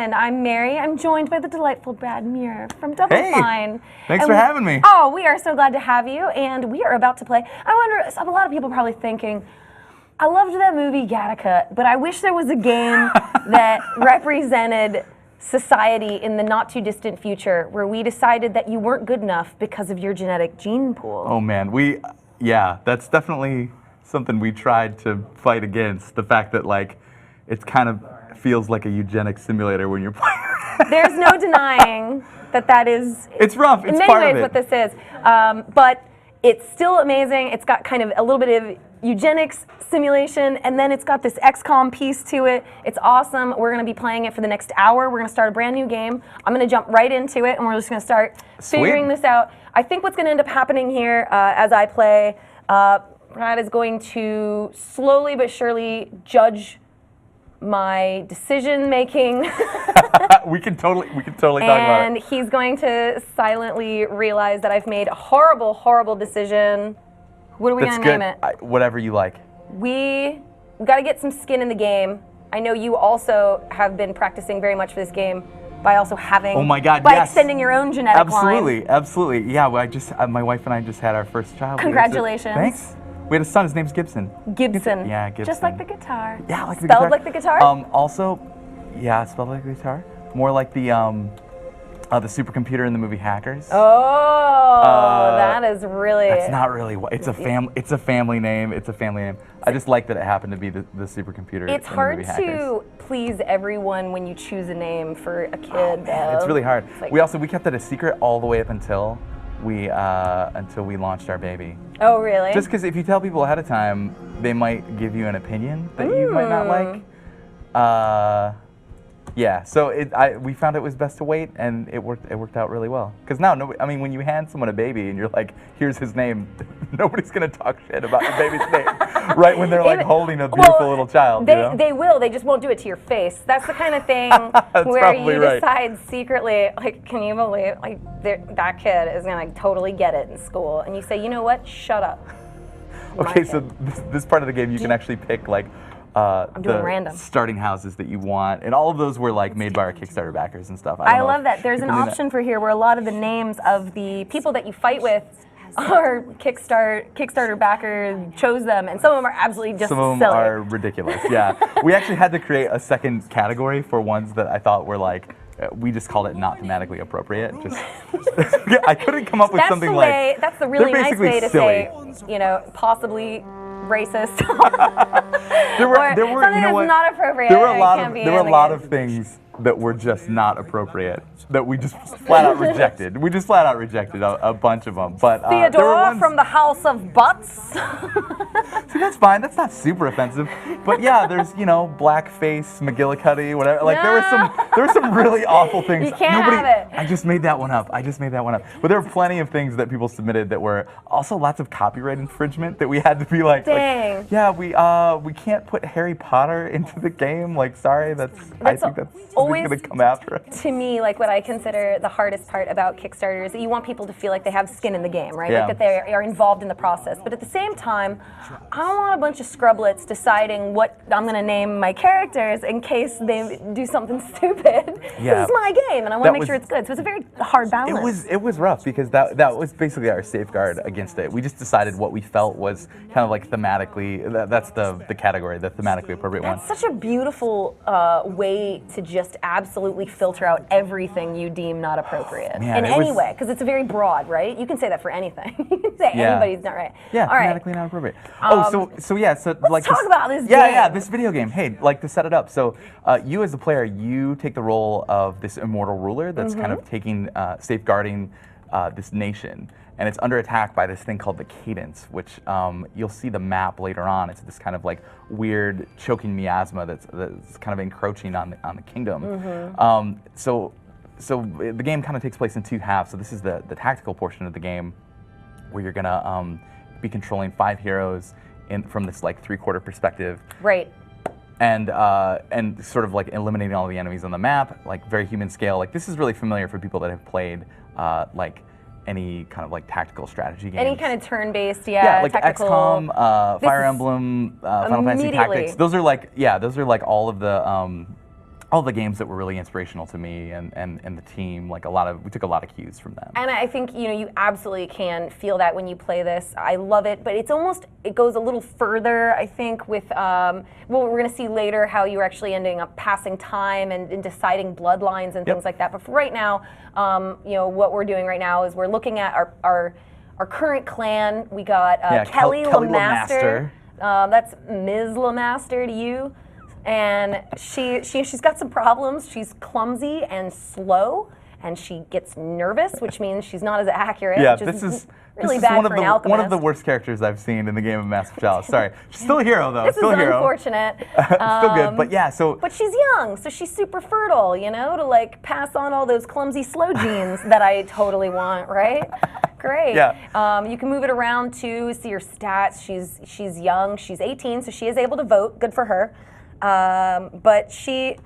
everyone. I'm Mary. I'm joined by the delightful Brad Muir from Double Fine. Thanks for having me. Oh, we are so glad to have you, and we are about to play. I wonder, a lot of people probably thinking, I loved that movie Gattaca, but I wish there was a game that represented society in the not too distant future where we decided that you weren't good enough because of your genetic gene pool. Oh man, yeah, that's definitely something we tried to fight against. The fact that like, it's kind of feels like a eugenics simulator when you're playing. There's no denying that is. It's rough. It's in many part ways of it. what this is, but it's still amazing. It's got kind of a little bit of eugenics simulation, and then it's got this XCOM piece to it. It's awesome. We're going to be playing it for the next hour. We're going to start a brand new game. I'm going to jump right into it, and we're just going to start figuring this out. I think what's going to end up happening here as I play, Brad is going to slowly but surely judge my decision making. we can totally talk about it. And he's going to silently realize that I've made a horrible, horrible decision. What are we going to name it? Whatever you like. We got to get some skin in the game. I know you also have been practicing very much for this game by also having. Oh my God! By yes. extending your own genetic line. Absolutely. Yeah, well, my wife and I just had our first child. Congratulations. Thanks. We had a son. His name's Gibson. Gibson. Yeah, Gibson. Just like the guitar. Yeah, like the guitar. Spelled like the guitar. Also, yeah, spelled like the guitar. More like the supercomputer in the movie Hackers. Oh, that is really. That's not really what. It's a family name. It's a family name. I just like that it happened to be the supercomputer. It's in hard the movie Hackers. to please everyone when you choose a name for a kid. Oh, man, it's really hard. Like, we kept it a secret all the way up until we launched our baby. Oh, really? Just because if you tell people ahead of time, they might give you an opinion that you might not like. Yeah, so we found it was best to wait, and it worked out really well. Because now, when you hand someone a baby and you're like, here's his name, nobody's gonna talk shit about your baby's name, right? When they're like holding a beautiful little child. They will. They just won't do it to your face. That's the kind of thing where you decide secretly, like, can you believe, like, that kid is gonna totally get it in school, and you say, you know what? Shut up. Okay, so this part of the game, you can actually pick like. I'm doing random. Starting houses that you want, and all of those were like made by our Kickstarter backers and stuff. I love that. There's an option for here where a lot of the names of the people that you fight with are Kickstarter backers chose them, and some of them are absolutely just silly. Some of them are ridiculous. Yeah, we actually had to create a second category for ones that I thought were like. We just called it not thematically appropriate. Just I couldn't come up with something like. That's the really nice way to say, possibly racist. there were something that's not appropriate. There were a lot of things that were just not appropriate that we just flat out rejected. We just flat out rejected a bunch of them. But Theodora from the House of Butts. See, that's fine. That's not super offensive. But yeah, there's blackface, McGillicuddy, whatever. Like there were some really awful things. You can't have it. I just made that one up. But there were plenty of things that people submitted that were also lots of copyright infringement that we had to be like, dang. Yeah, we can't put Harry Potter into the game. Like, sorry, I think that's always gonna come after us. To me, like what I consider the hardest part about Kickstarter is that you want people to feel like they have skin in the game, right? Yeah. Like that they are involved in the process. But at the same time, I don't want a bunch of scrublets deciding what I'm going to name my characters in case they do something stupid. Yeah. This is my game, and I want to make sure it's good. So it's a very hard balance. It was rough because that was basically our safeguard against it. We just decided what we felt was kind of like thematically. That's the category, the thematically appropriate one. That's such a beautiful way to just absolutely filter out everything you deem not appropriate in any way, because it's a very broad, right? You can say that for anything. You can say anybody's not right. Yeah, all right. thematically not appropriate. So let's like talk about this game. Yeah, this video game. Hey, like to set it up. So you as the player, you take the role of this immortal ruler that's kind of taking, safeguarding this nation. And it's under attack by this thing called the Cadence, which you'll see the map later on. It's this kind of like weird choking miasma that's kind of encroaching on the kingdom. So the game kind of takes place in two halves. So this is the tactical portion of the game, where you're gonna be controlling 5 heroes from this like 3/4 perspective. Right. And sort of like eliminating all the enemies on the map, like very human scale. Like this is really familiar for people that have played like any kind of like tactical strategy games. Any kind of turn-based, like tactical. XCOM, Fire Emblem, Final Fantasy Tactics. Those are like all of the all the games that were really inspirational to me and the team. Like we took a lot of cues from them. And I think you absolutely can feel that when you play this. I love it, but it goes a little further. I think with well, we're going to see later how you're actually ending up passing time and deciding bloodlines and things like that. But for right now, what we're doing right now is we're looking at our current clan. We got Kelly LeMaster. That's Ms. LeMaster to you. And she's got some problems. She's clumsy and slow, and she gets nervous, which means she's not as accurate. Yeah, which this is bad for an alchemist. One of the worst characters I've seen in the game of Massive Chalice. Sorry, she's still a hero though. This still is a hero. unfortunate. Still good, but yeah. But she's young, so she's super fertile, to like pass on all those clumsy, slow genes that I totally want, right? Great. Yeah. You can move it around to see her stats. She's young. She's 18, so she is able to vote. Good for her. But she,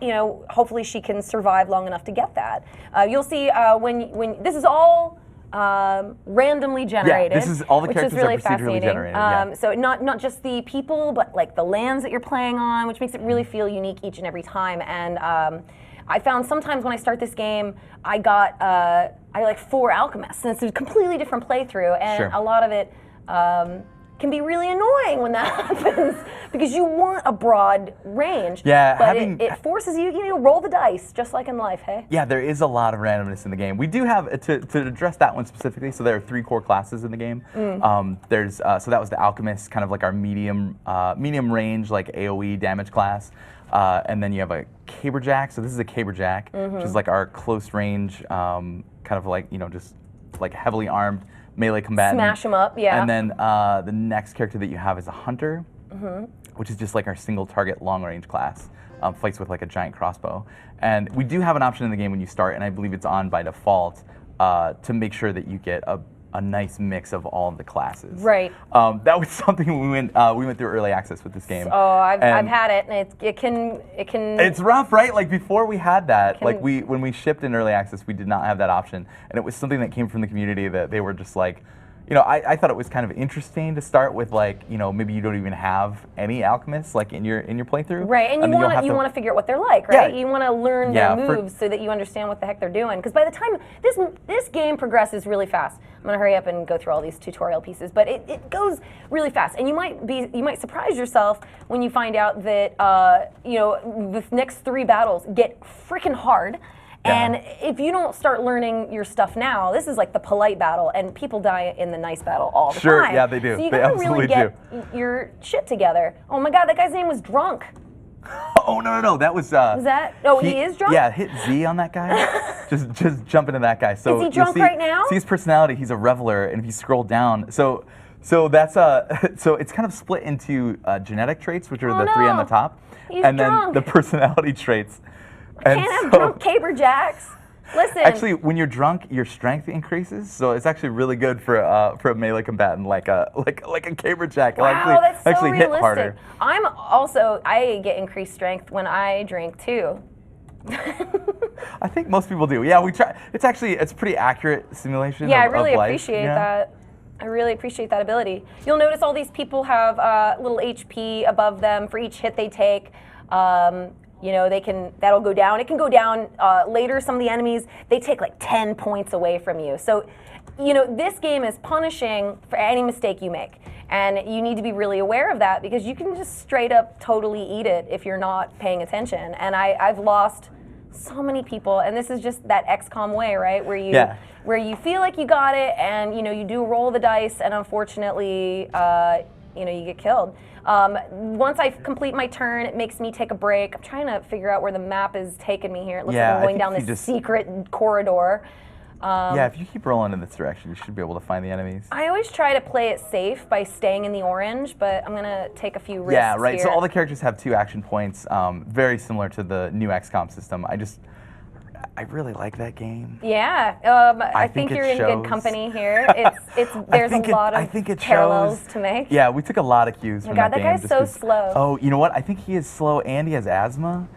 hopefully she can survive long enough to get that. You'll see when this is all randomly generated. Yeah, this is all the characters really are procedurally generated. So not just the people, but like the lands that you're playing on, which makes it really feel unique each and every time. And I found sometimes when I start this game, I like 4 alchemists, and it's a completely different playthrough, and a lot of it can be really annoying when that happens because you want a broad range. Yeah, but it forces you, roll the dice just like in life, hey? Yeah, there is a lot of randomness in the game. We do have to address that one specifically. So there are 3 core classes in the game. There's so that was the alchemist, kind of like our medium range, like AOE damage class. And then you have a caberjack. So this is a caberjack, which is like our close range, kind of like just like heavily armed melee combatant. Smash them up, yeah. And then the next character that you have is a hunter, which is just like our single target long range class. Fights with like a giant crossbow. And we do have an option in the game when you start, and I believe it's on by default, to make sure that you get a nice mix of all of the classes. Right. That was something we went through early access with this game. Oh, I've had it, and it can. It's rough, right? Like before we had that, when we shipped in early access, we did not have that option, and it was something that came from the community that they were just like, I thought it was kind of interesting to start with, like, maybe you don't even have any alchemists like in your playthrough. Right, and you want to figure out what they're like, right? Yeah. You want to learn their moves so that you understand what the heck they're doing. Because by the time this game progresses really fast, I'm gonna hurry up and go through all these tutorial pieces, but it goes really fast, and you might surprise yourself when you find out that the next 3 battles get freaking hard. Yeah. And if you don't start learning your stuff now, this is like the polite battle, and people die in the nice battle all the time. Sure, yeah, they do. So you They gotta really absolutely get your shit together. Oh my God, that guy's name was Drunk. Oh no, that was. Was that? Oh, he is drunk? Yeah, hit Z on that guy. just jump into that guy. So is he drunk right now? See his personality. He's a reveler, and if you scroll down, so that's so it's kind of split into genetic traits, which are the 3 on the top, He's drunk. Then the personality traits. Can't have drunk caberjacks. Listen. Actually, when you're drunk, your strength increases, so it's actually really good for a melee combatant like a caberjack. Wow, that's so actually realistic. hit harder. I get increased strength when I drink too. I think most people do. Yeah, we try. It's a pretty accurate simulation. Yeah, of I really life, appreciate that. I really appreciate that ability. You'll notice all these people have little HP above them for each hit they take. That'll go down. It can go down later. Some of the enemies, they take like 10 points away from you. So, this game is punishing for any mistake you make. And you need to be really aware of that because you can just straight up totally eat it if you're not paying attention. And I've lost so many people, and this is just that XCOM way, right? Where you feel like you got it, and you do roll the dice, and unfortunately, you get killed. Once I complete my turn, it makes me take a break. I'm trying to figure out where the map is taking me here. It looks like I'm going down this secret corridor. If you keep rolling in this direction, you should be able to find the enemies. I always try to play it safe by staying in the orange, but I'm gonna take a few risks. Yeah, right. Here. So all the characters have 2 action points, very similar to the new XCOM system. I really like that game. Yeah, I think you're in good company here. There's a lot of parallels to make. Yeah, we took a lot of cues from that game. God, that guy's so slow. Oh, you know what? I think he is slow and he has asthma.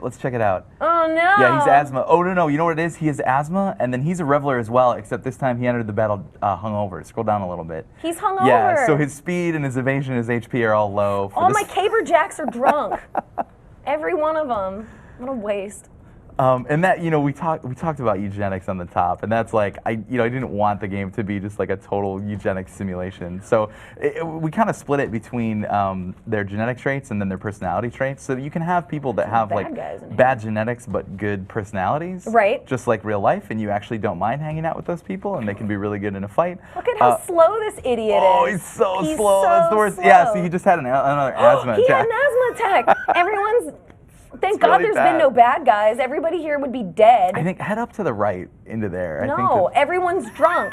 Let's check it out. Oh no! Yeah, he's asthma. Oh no, you know what it is? He has asthma, and then he's a reveler as well. Except this time he entered the battle hungover. Scroll down a little bit. He's hungover. Yeah, so his speed and his evasion and his HP are all low. All my caberjacks are drunk. Every one of them. What a waste. And that, we talked about eugenics on the top, and that's like, I didn't want the game to be just like a total eugenics simulation. So we kind of split it between their genetic traits and then their personality traits. So you can have people that have like bad genetics but good personalities, right? Just like real life, and you actually don't mind hanging out with those people, and they can be really good in a fight. Look at how slow this idiot is. Oh, he's so slow. That's the worst. Slow. Yeah, see, he just had another asthma attack. He had an asthma attack. Everyone's. Thank God there's been no bad guys. Everybody here would be dead. I think head up to the right into there. No, everyone's drunk.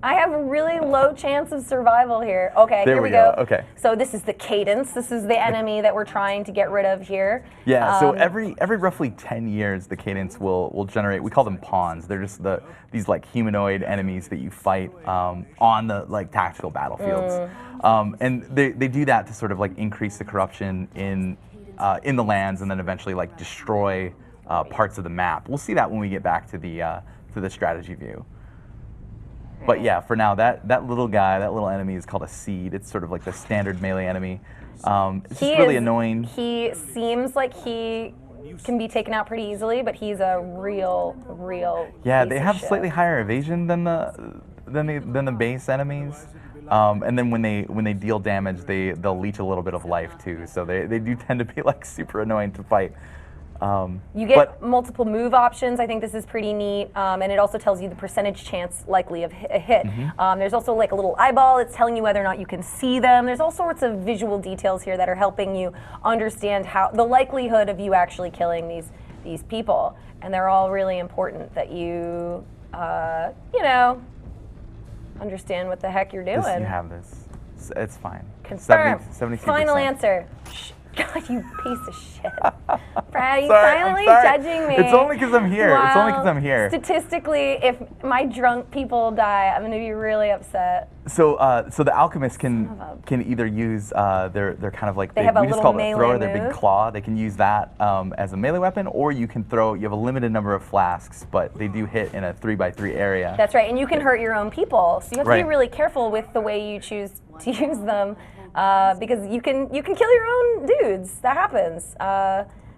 I have a really low chance of survival here. Okay, here we go. Okay. So this is the cadence. This is the enemy that we're trying to get rid of here. Yeah. So every roughly 10 years, the cadence will generate. We call them pawns. They're just these like humanoid enemies that you fight on the like tactical battlefields. And they do that to sort of like increase the corruption in the lands, and then eventually like destroy parts of the map. We'll see that when we get back to the strategy view. But yeah, for now, that little guy, that little enemy is called a seed. It's sort of like the standard melee enemy. It's just really annoying. He seems like he can be taken out pretty easily, but he's a real Yeah, piece they of have shit. slightly higher evasion than the base enemies. And then when they deal damage, they'll leech a little bit of life too. So they do tend to be like super annoying to fight. You get multiple move options. I think this is pretty neat, and it also tells you the percentage chance likely of a hit. There's also like a little eyeball. It's telling you whether or not you can see them. There's all sorts of visual details here that are helping you understand how the likelihood of you actually killing these people, and they're all really important that you understand what the heck you're doing. You have this. It's fine. Confirm. 72%. Final answer. God, you piece of shit. Brad, you silently judging me. It's only because I'm here. Wow. It's only because I'm here. Statistically, if my drunk people die, I'm going to be really upset. So the alchemists can either use their kind of like they have a we just little call it a thrower, their big claw. They can use that as a melee weapon, or you can throw. You have a limited number of flasks, but they do hit in a 3x3 area. That's right, and you can hurt your own people. So you have to be really careful with the way you choose to use them. Because you can kill your own dudes. That happens,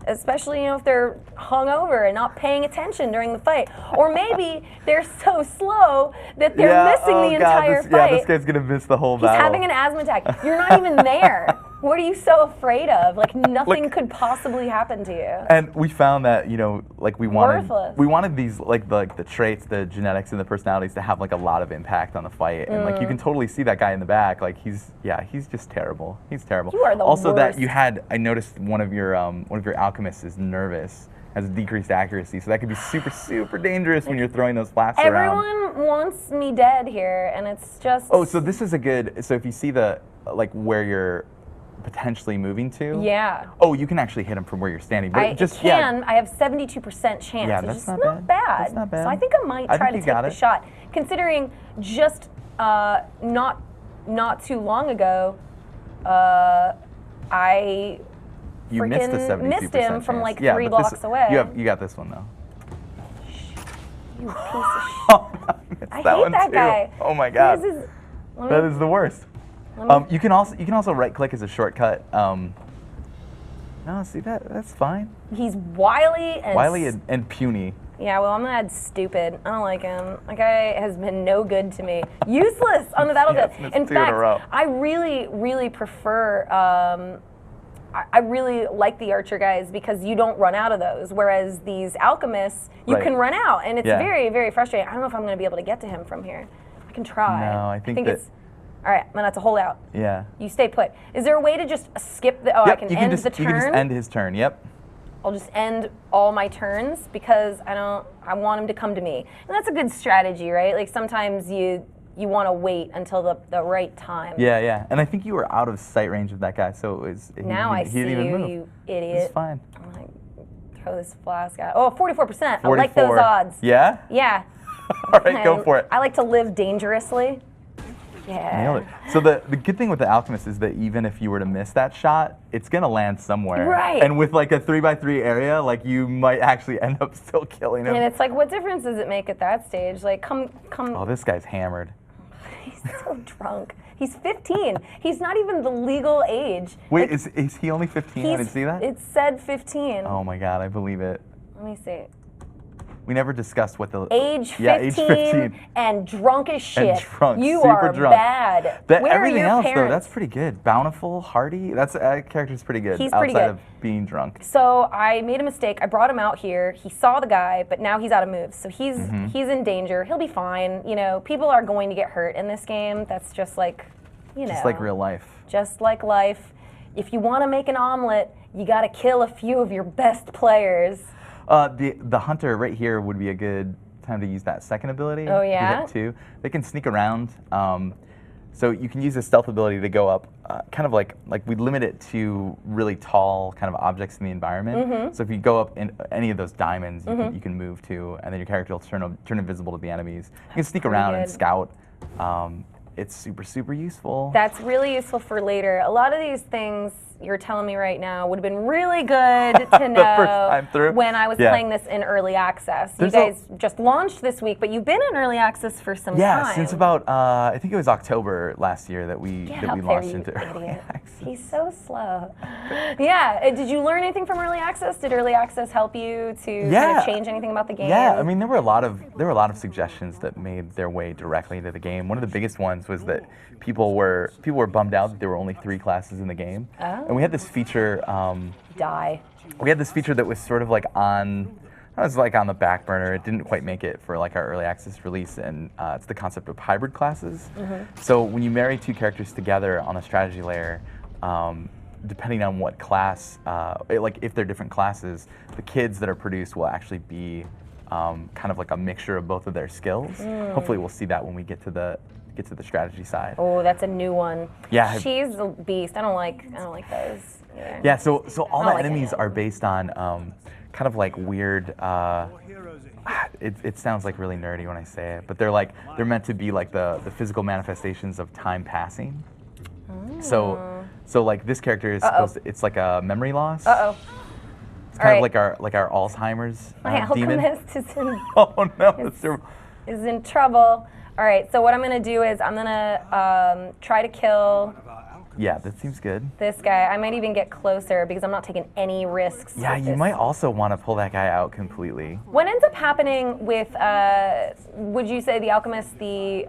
especially if they're hungover and not paying attention during the fight, or maybe they're so slow that they're missing the entire fight. Yeah, this guy's gonna miss the whole battle. He's having an asthma attack. You're not even there. What are you so afraid of? Like nothing could possibly happen to you. And we found that like we wanted these like the traits, the genetics, and the personalities to have like a lot of impact on the fight. And like you can totally see that guy in the back. Like he's just terrible. He's terrible. You are the also, worst. I noticed one of your alchemists is nervous. Has a decreased accuracy, so that could be super dangerous when you're throwing those flasks around. Everyone wants me dead here, and it's just. Oh, so this is a good. So if you see the where you're potentially moving to. Yeah. Oh, you can actually hit him from where you're standing. But I have 72% chance, yeah, which that's is not bad. That's not bad. So I think I might try to take the shot, considering just not too long ago, I missed him from like 3 blocks away. You got this one though. You piece of shit. I hate that guy. Oh my god. That is the worst. You can also right click as a shortcut. No, see that's fine. He's wily and puny. Yeah, well, I'm gonna add stupid. I don't like him. That guy has been no good to me. Useless on the battlefield. In fact, I really prefer. I really like the archer guys because you don't run out of those. Whereas these alchemists, you can run out, and it's very frustrating. I don't know if I'm gonna be able to get to him from here. I can try. No, I think it's. All right, I'm gonna have to hold out. Yeah. You stay put. Is there a way to just skip the? Oh, yep, I can end the turn. You can just end his turn. Yep. I'll just end all my turns because I want him to come to me. And that's a good strategy, right? Like sometimes you want to wait until the right time. Yeah. And I think you were out of sight range of that guy, so it was. Now I see you idiot. It's fine. I'm gonna throw this flask out. Oh, 44%. I like those odds. Yeah? Yeah. All right, go for it. I like to live dangerously. Yeah. Nailed it. So the good thing with the alchemist is that even if you were to miss that shot, it's gonna land somewhere. Right. And with like a 3x3 area, like you might actually end up still killing him. And it's like, what difference does it make at that stage? Like, come. Oh, this guy's hammered. He's so drunk. He's 15. He's not even the legal age. Wait, Like, is he only 15? I didn't see that. It said 15. Oh my God, I believe it. Let me see. We never discussed what the Age 15, yeah, age 15 and drunk as shit. and drunk, You super are drunk. bad. But Where everything are your else parents? though, that's pretty good. Bountiful, hearty. That character's pretty good. He's pretty outside good. of being drunk. So I made a mistake. I brought him out here. He saw the guy, but now he's out of moves. So he's in danger. He'll be fine. You know, people are going to get hurt in this game. That's just like, you know. Just like real life. Just like life. If you want to make an omelet, you got to kill a few of your best players. The hunter right here would be a good time to use that second ability. Oh, yeah? We hit 2. They can sneak around. So you can use the stealth ability to go up, kind of like we limit it to really tall kind of objects in the environment. So if you go up in any of those diamonds, you can move to, and then your character will turn invisible to the enemies. You can sneak around and scout. It's super, super useful. That's really useful for later. A lot of these things you're telling me right now would have been really good to know first time through. when I was playing this in early access. You guys just launched this week, but you've been in early access for some time. Yeah, since about I think it was October last year that we launched into early access. He's so slow. Yeah. Did you learn anything from early access? Did early access help you to kind of change anything about the game? Yeah, I mean there were a lot of suggestions that made their way directly into the game. One of the biggest ones was that people were bummed out that there were only 3 classes in the game. Oh. And we had this feature. We had this feature that was sort of like on the back burner. It didn't quite make it for like our early access release, and it's the concept of hybrid classes. So when you marry 2 characters together on a strategy layer, depending on what class, like if they're different classes, the kids that are produced will actually be kind of like a mixture of both of their skills. Hopefully we'll see that when we get to the strategy side. Oh, that's a new one. Yeah. She's a beast. I don't like those either. Yeah, so all the like enemies it. are based on kind of like weird. It sounds like really nerdy when I say it, but they're meant to be like the physical manifestations of time passing. So like this character is supposed to, it's like a memory loss. It's kind of like our Alzheimer's My demon. alchemist is in, Oh no, is in trouble. All right, so what I'm gonna do is I'm gonna try to kill yeah, that seems good. this guy. I might even get closer because I'm not taking any risks. Yeah, with you this. might also want to pull that guy out completely. What ends up happening with, would you say the alchemist, the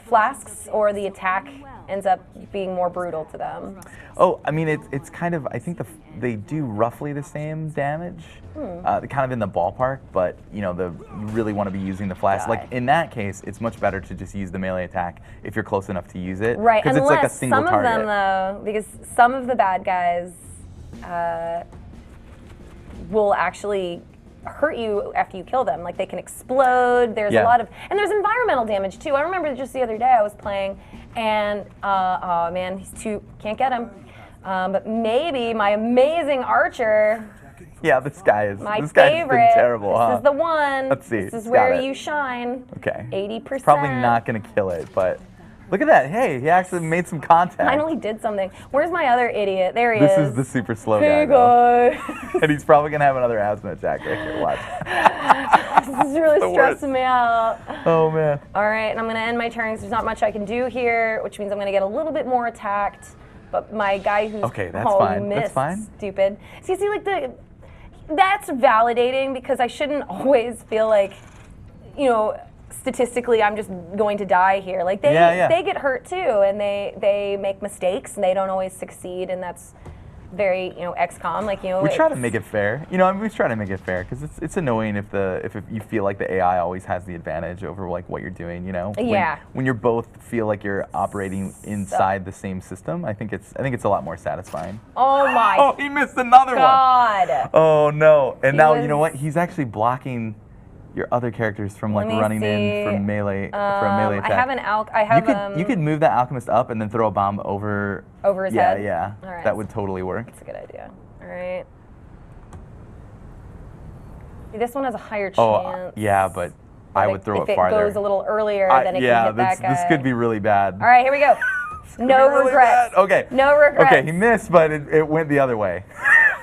flasks, or the attack ends up being more brutal to them? Oh, I mean, it's kind of, I think they do roughly the same damage, kind of in the ballpark, but, you know, you really want to be using the flask. Like, in that case, it's much better to just use the melee attack if you're close enough to use it. Right, because it's like a single some target. of them, though, because some of the bad guys will actually hurt you after you kill them. Like, they can explode. There's a lot of, and there's environmental damage, too. I remember just the other day I was playing, and, oh, man, can't get him. But maybe my amazing archer. Yeah, this guy's favorite. been terrible, This huh? is the one. Let's see. This is Got where it. you shine. Okay. 80%. Probably not going to kill it, but look at that. Hey, he actually made some contact. Finally did something. Where's my other idiot? There he This is. is the super slow Hey guy, though. guys. And he's probably going to have another asthma attack right here. Watch. This is really the stressing me out. Oh, man. All right, and I'm going to end my turn because there's not much I can do here, which means I'm going to get a little bit more attacked. But my guy who's fine. missed, That's fine. Stupid. So you see, that's validating because I shouldn't always feel like, you know, statistically I'm just going to die here. Like they get hurt too, and they make mistakes and they don't always succeed, and that's very, you know, XCOM. Like, you know, We try to make it fair. You know, I mean, we try to make it fair because it's annoying if you feel like the AI always has the advantage over like what you're doing. You know. When you both feel like you're operating inside the same system, I think it's a lot more satisfying. Oh my. Oh, he missed another God. one. Oh no! And now you know what? He's actually blocking your other characters from like running in for melee for a melee attack. I have you could move that alchemist up and then throw a bomb over his head. Yeah, All right. that would totally work. That's a good idea. All right. This one has a higher chance. Oh, yeah, but I would throw it farther. If it goes a little earlier, then it can hit that guy. This could be really bad. All right, here we go. No regrets. Okay. No regrets. Okay, he missed, but it went the other way.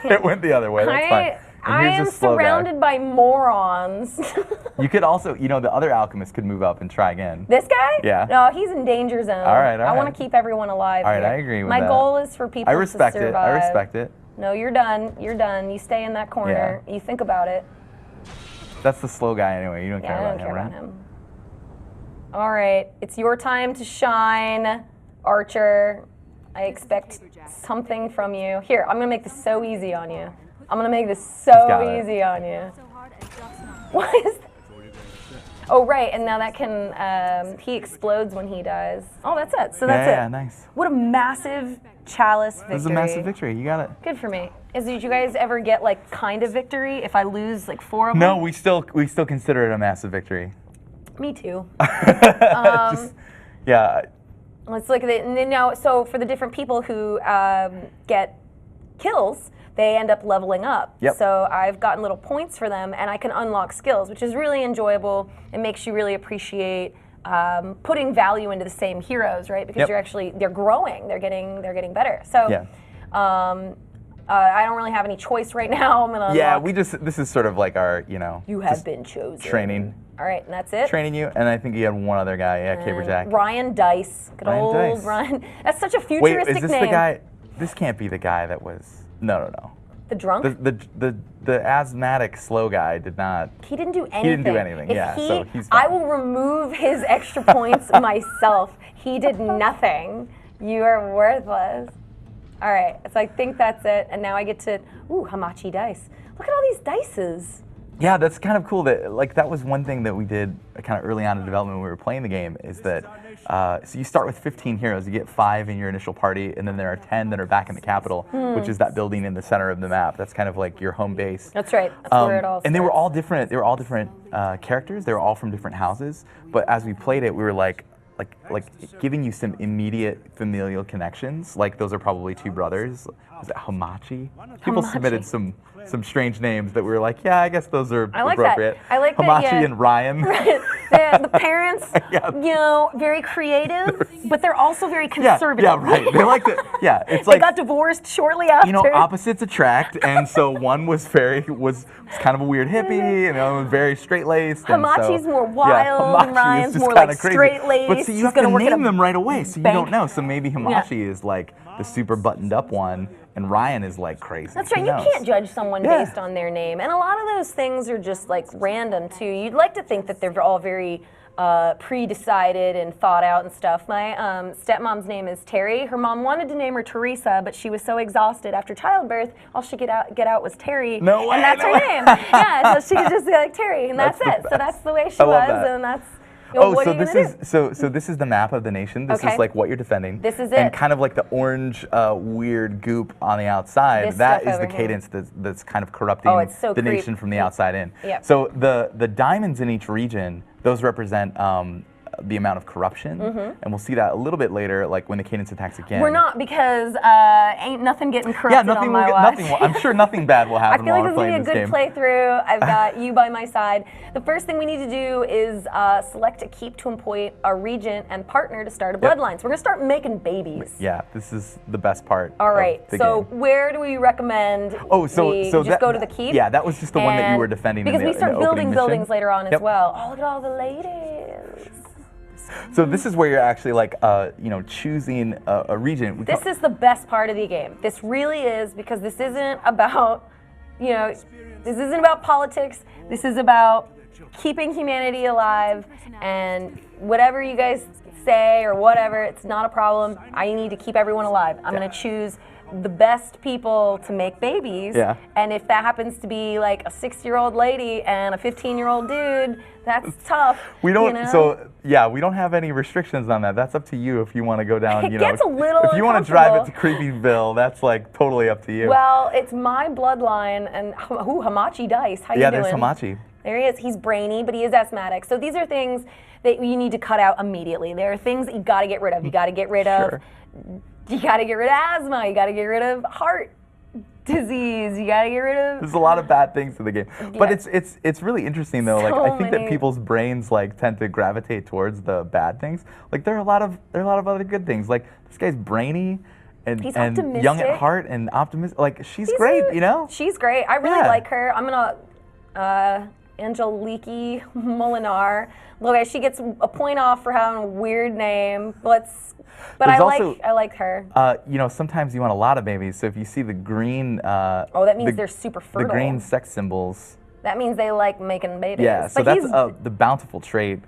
It went the other way. That's fine. I am here's a slow surrounded by morons. guy. You could also, the other alchemist could move up and try again. This guy? Yeah. No, he's in danger zone. All right, I want right. to keep everyone alive. All right, here. I agree with My that. goal is for people I respect to it. survive. I respect it. No, you're done. You're done. You stay in that corner. You think about it. That's the slow guy anyway. You don't care I about don't care him, about right? him. All right, it's your time to shine, Archer. I expect something from you. Here, I'm gonna make this so easy on you. I'm gonna make this so easy on you. What is that? Oh, right, and now that can, he explodes when he dies. Oh, that's it. So that's it. Yeah, nice. What a massive chalice victory. This is a massive victory. You got it. Good for me. Did you guys ever get like kind of victory if I lose like 4 of them? No, we still consider it a massive victory. Me too. Yeah. Let's look at it. And then now, so for the different people who get kills, they end up leveling up. Yep. So I've gotten little points for them, and I can unlock skills, which is really enjoyable. It makes you really appreciate putting value into the same heroes, right? Because they're growing, they're getting better. So Yeah. I don't really have any choice right now. I'm gonna unlock. This is sort of like our, You have just been chosen. training. All right, and that's it. Training you, and I think you had one other guy, Caberjack. Ryan Dice. Good Ryan old Dice. Ryan. That's such a Wait, futuristic is this name. the guy? This can't be the guy that was. No. The drunk? The asthmatic slow guy did not. He didn't do anything. He didn't do anything. If So he's I fine. will remove his extra points myself. He did nothing. You are worthless. All right, so I think that's it. And now I get to, Hamachi dice. Look at all these dices. Yeah, that's kind of cool. That was one thing that we did kind of early on in development when we were playing the game. Is that so you start with 15 heroes. You get 5 in your initial party, and then there are 10 that are back in the capital, which is that building in the center of the map. That's kind of like your home base. That's right. That's where it all starts. And they were all different. They were all different characters. They were all from different houses. But as we played it, we were like giving you some immediate familial connections. Like those are probably 2 brothers. Was it Hamachi? People submitted some strange names that we were like, yeah, I guess those are appropriate. That. I like Hamachi that. Yeah. and Ryan. The parents, very creative, but they're also very conservative. Yeah, right. They like to. Yeah, it's they like got divorced shortly after. Opposites attract, and so one was kind of a weird hippie, was very straight laced. Hamachi's more wild, and Ryan's more like straight laced. But see, you have to name them right away, so you don't know. So maybe Hamachi is like the super buttoned up one, and Ryan is like crazy. That's right. You can't judge someone based on their name, and a lot of those things are just like random too. You'd like to think that they're all very pre-decided and thought out and stuff. My stepmom's name is Terry. Her mom wanted to name her Teresa, but she was so exhausted after childbirth, all she could get out was Terry. No way, and that's her name. Yeah, so she could just be like Terry, and that's it. So that's the way she was, and that's. So this is the map of the nation. This is like what you're defending. This is it. And kind of like the orange weird goop on the outside. That is the cadence that's kind of corrupting the nation from the outside in. Yep. So the diamonds in each region, those represent the amount of corruption, and we'll see that a little bit later, like when the cadence attacks again. We're not, because ain't nothing getting corrupted on my watch. I'm sure nothing bad will happen while we're playing this game. I feel like this is going to be a good playthrough. I've got you by my side. The first thing we need to do is select a keep to appoint a regent and partner to start a bloodline. So we're going to start making babies. Yeah, this is the best part. All right, of the so game. where do we recommend so we just go to the keep? Yeah, that was just the one that you were defending because in the we start in the building buildings mission. later on as well. Oh, look at all the ladies. So this is where you're actually like, choosing a region. This is the best part of the game. This really is, because this isn't about, this isn't about politics. This is about keeping humanity alive, and whatever you guys say or whatever, it's not a problem. I need to keep everyone alive. I'm going to choose the best people to make babies. Yeah. And if that happens to be like a 6-year-old lady and a 15-year-old dude, that's tough. We don't. We don't have any restrictions on that. That's up to you if you want to go down. It gets a little if you want to drive it to Creepyville, that's like totally up to you. Well, it's my bloodline, and Hamachi Dice. How you doing? Yeah, there's Hamachi. There he is. He's brainy, but he is asthmatic. So these are things that you need to cut out immediately. There are things that you got to get rid of. You got to get rid of. You got to get rid of asthma. You got to get rid of heart disease. You got to get rid of. There's a lot of bad things in the game, but it's really interesting though. Like I think many. that people's brains like tend to gravitate towards the bad things. Like there are a lot of other good things. Like this guy's brainy, and He's and optimistic. young at heart and optimistic. Like she's great, you know. She's great. I really Yeah. like her. I'm gonna Angelique Molinar. Look, she gets a point off for having a weird name. But There's I like her. You know, sometimes you want a lot of babies. So if you see the green, That means they're super fertile. The green sex symbols. That means they like making babies. Yeah, so but that's the bountiful trait.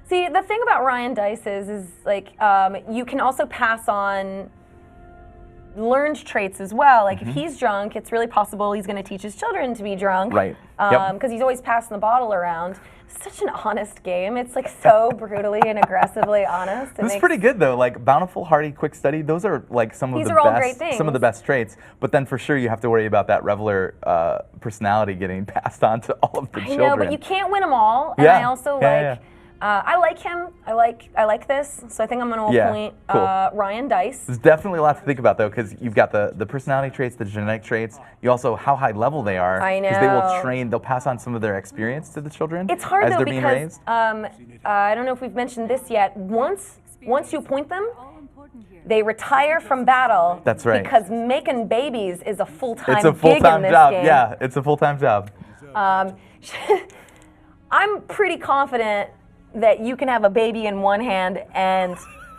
See, the thing about Ryan Dice is like you can also pass on learned traits as well. Like if he's drunk, it's really possible he's going to teach his children to be drunk. Right. Because he's always passing the bottle around. Such an honest game. It's like so brutally and aggressively honest. This is pretty good though. Like bountiful, hearty, quick study. Those are like some of the best traits. But then for sure you have to worry about that reveler personality getting passed on to all of the children. I know, but you can't win them all. And I also I like him. I like this. So I think I'm going to appoint Ryan Dice. There's definitely a lot to think about though, because you've got the personality traits, the genetic traits. You also how high level they are. I know. Because they will train. They'll pass on some of their experience to the children. It's hard as though they're being because raised. I don't know if we've mentioned this yet. Once you appoint them, they retire from battle. That's right. Because making babies is a full-time It's a gig full-time in this job. game. Yeah, it's a full-time job. I'm pretty confident that you can have a baby in one hand and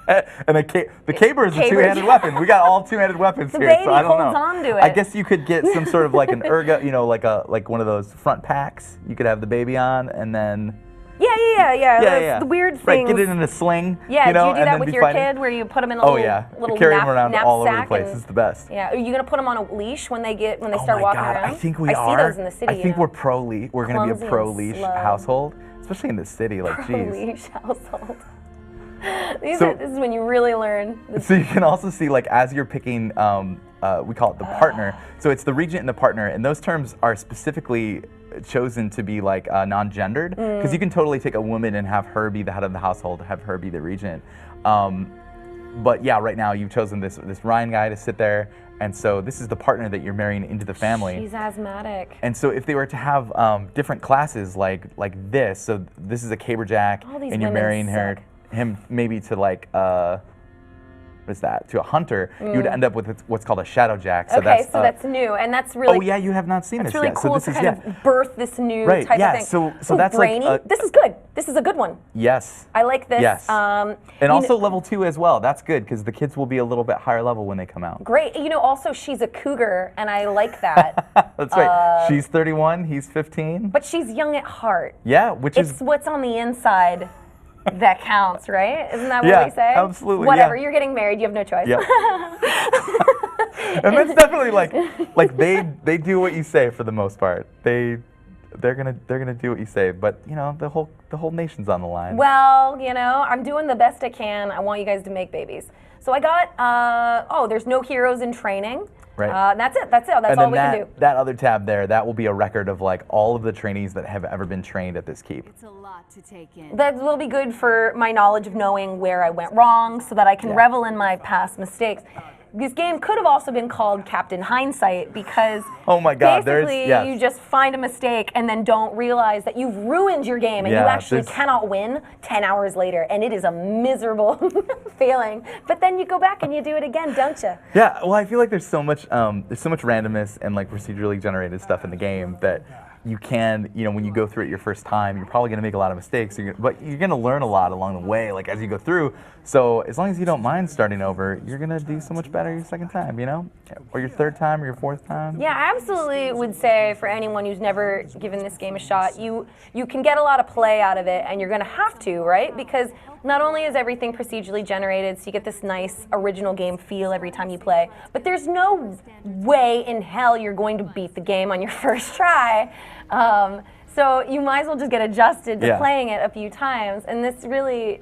And the caber is a two-handed weapon. We got all two-handed weapons here, so I don't know. The baby holds on to it. I guess you could get some sort of like an erga, you know, like one of those front packs. You could have the baby on, and then Yeah. The weird things. Right, get it in a sling. Yeah, you know, do you do and that then with be your fighting. kid, where you put them in a little carry them around all over the knapsack place. It's the best. Yeah, are you gonna put them on a leash when they start my walking God, around? I think we are. I see those in the city. I think we're pro-leash. We're going to be Clumsy a and pro-leash slow. household, especially in the city. Like, geez. Leash household. This So- is when you really learn. So you can also see, like, as you're picking, we call it the partner. So it's the regent and the partner, and those terms are specifically chosen to be like non-gendered, because you can totally take a woman and have her be the head of the household, have her be the regent. But yeah, right now you've chosen this Ryan guy to sit there, and so this is the partner that you're marrying into the family. She's asthmatic. And so if they were to have different classes like this, so this is a caberjack, All these and you're women marrying him maybe to like what is that? To a hunter, you would end up with what's called a shadowjack. So Okay, so that's new, and that's really. Oh yeah, you have not seen It's this really yet. cool so this to is kind of birth this new Right, type yeah, of thing. so Ooh, that's brainy. like This is good. This is a good one. yes. I like this. Yes. You And also know, level 2 as well. That's good because the kids will be a little bit higher level when they come out. great. You know, also she's a cougar, and I like that. That's right. She's 31. He's 15. But she's young at heart. Yeah, which It's is what's on the inside that counts, right? Isn't that what Yeah, we say? absolutely, Whatever. yeah. You're getting married. You have no choice. Yep. And that's definitely like they do what you say for the most part. They're gonna do what you say, but you know the whole nation's on the line. Well, you know, I'm doing the best I can. I want you guys to make babies. So I got. There's no heroes in training. Right. That's it. That's and all then we can do. that other tab there, that will be a record of like all of the trainees that have ever been trained at this keep. It's a lot to take in. That will be good for my knowledge of knowing where I went wrong, so that I can revel in my past mistakes. This game could have also been called Captain Hindsight, because Oh my God, basically yes. you just find a mistake and then don't realize that you've ruined your game, and you Yeah, actually there's- cannot win 10 hours later, and it is a miserable feeling. But then you go back and you do it again, don't you? Yeah, well, I feel like there's so much randomness and like procedurally generated stuff in the game that you can, you know, when you go through it your first time, you're probably going to make a lot of mistakes, but you're going to learn a lot along the way, like as you go through. So as long as you don't mind starting over, you're going to do so much better your second time, you know, or your third time or your fourth time. Yeah, I absolutely would say for anyone who's never given this game a shot, you can get a lot of play out of it, and you're going to have to, right? Because not only is everything procedurally generated, so you get this nice original game feel every time you play, but there's no way in hell you're going to beat the game on your first try. So you might as well just get adjusted to playing it a few times, and this really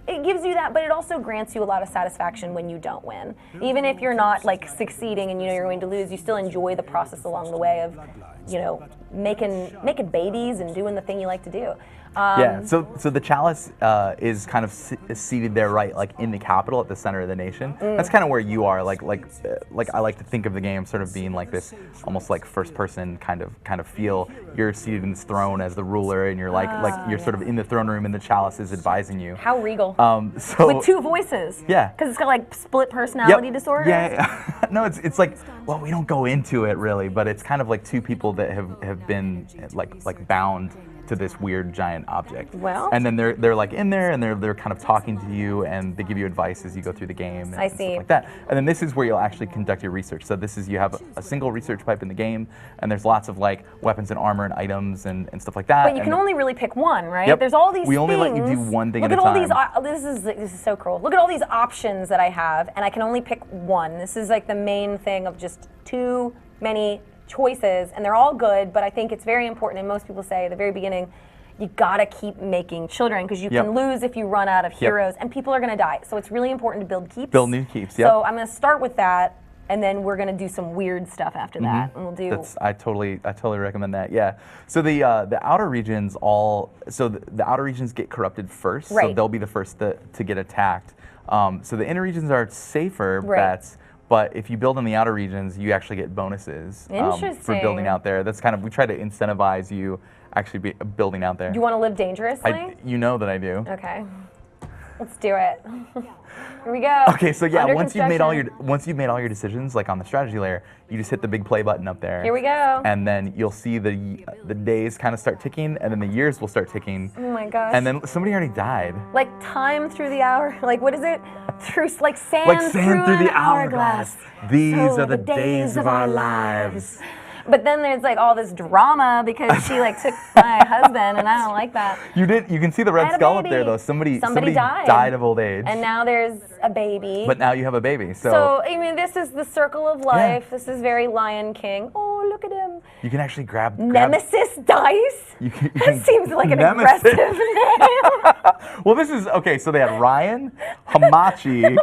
it gives you that, but it also grants you a lot of satisfaction when you don't win. Even if you're not like succeeding and you know you're going to lose, you still enjoy the process along the way of, you know, making babies and doing the thing you like to do. Yeah, so the chalice is kind of seated there, right, like in the capital at the center of the nation. That's kind of where you are. Like I like to think of the game sort of being like this, almost like first-person kind of feel. You're seated in this throne as the ruler, and you're like you're sort of in the throne room, and the chalice is advising you. How regal. So with two voices. Yeah. Because it's got like split personality disorder. Yeah. No, it's like, well, we don't go into it really, but it's kind of like two people that have been like bound to this weird giant object. Well. And then they're like in there, and they're kind of talking to you, and they give you advice as you go through the game. And I see. Stuff like that. And then this is where you'll actually conduct your research. So this is, you have a single research pipe in the game, and there's lots of like weapons and armor and items and stuff like that. But you can only really pick one, right? Yep. There's all these We only things. let you do one thing at a Look at all time. these, this is so cool. Look at all these options that I have, and I can only pick one. This is like the main thing of just too many choices, and they're all good, but I think it's very important, and most people say at the very beginning, you gotta keep making children, because you can lose if you run out of heroes, and people are gonna die. So it's really important to build keeps. Build new keeps, yep. So I'm gonna start with that, and then we're gonna do some weird stuff after that, and we'll do. I totally recommend that. Yeah. So the outer regions the outer regions get corrupted first, so they'll be the first to get attacked. So the inner regions are safer bets. But if you build in the outer regions, you actually get bonuses for building out there. That's kind of, we try to incentivize you actually building out there. Do you want to live dangerously? You know that I do. Okay, let's do it. Here we go. Okay, so yeah, Under once you've made all your decisions, like on the strategy layer, you just hit the big play button up there. Here we go. And then you'll see the days kind of start ticking, and then the years will start ticking. Oh my gosh. And then somebody already died. Like time through the hour. Like what is it? Through like sand through the hourglass. These are the days of our lives. But then there's like all this drama because she like took my husband, and I don't like that. You can see the red skull up there though. Somebody died of old age. And now there's a baby. But now you have a baby. So I mean, this is the circle of life. Yeah. This is very Lion King. Oh, look at him. You can actually grab Nemesis dice. That seems like an aggressive name. Well, this is okay. So they had Ryan, Hamachi,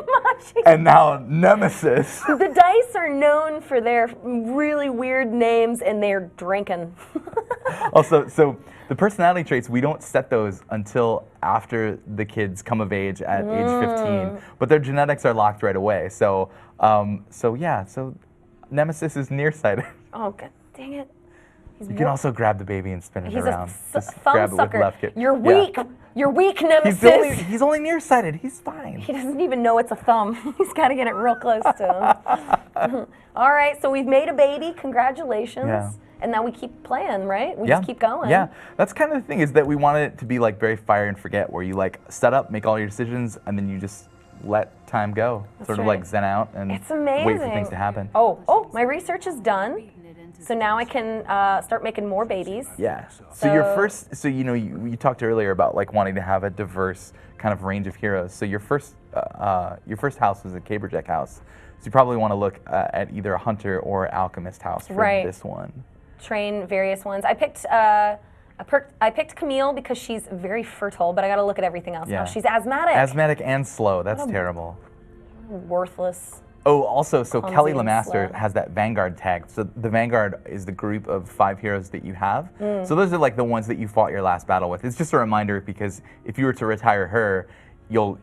and now Nemesis. The dice are known for their really weird names, and they're drinking. Also, so the personality traits, we don't set those until after the kids come of age at age 15, but their genetics are locked right away. So, so Nemesis is nearsighted. Oh, God dang it. You can also grab the baby and spin it around. He's a thumb sucker. You're weak. Yeah. You're weak, Nemesis. He's only nearsighted. He's fine. He doesn't even know it's a thumb. He's got to get it real close to him. All right, so we've made a baby. Congratulations. Yeah. And now we keep playing, right? We just keep going. Yeah, that's kind of the thing, is that we wanted it to be like very fire and forget, where you like set up, make all your decisions, and then you just let time go. That's sort of like zen out and it's amazing. wait for things to happen. Oh, my research is done. So now I can start making more babies. Yeah. So your first, you talked earlier about like wanting to have a diverse kind of range of heroes. So your first house was a caberjack house. So you probably want to look at either a hunter or alchemist house for this one. Train various ones. I picked Camille because she's very fertile, but I got to look at everything else. Yeah. Oh, she's asthmatic. Asthmatic and slow. That's terrible. Worthless. Oh, also, so Kelly LeMaster slow. has that Vanguard tag. So the Vanguard is the group of 5 heroes that you have. So those are like the ones that you fought your last battle with. It's just a reminder, because if you were to retire her, you'll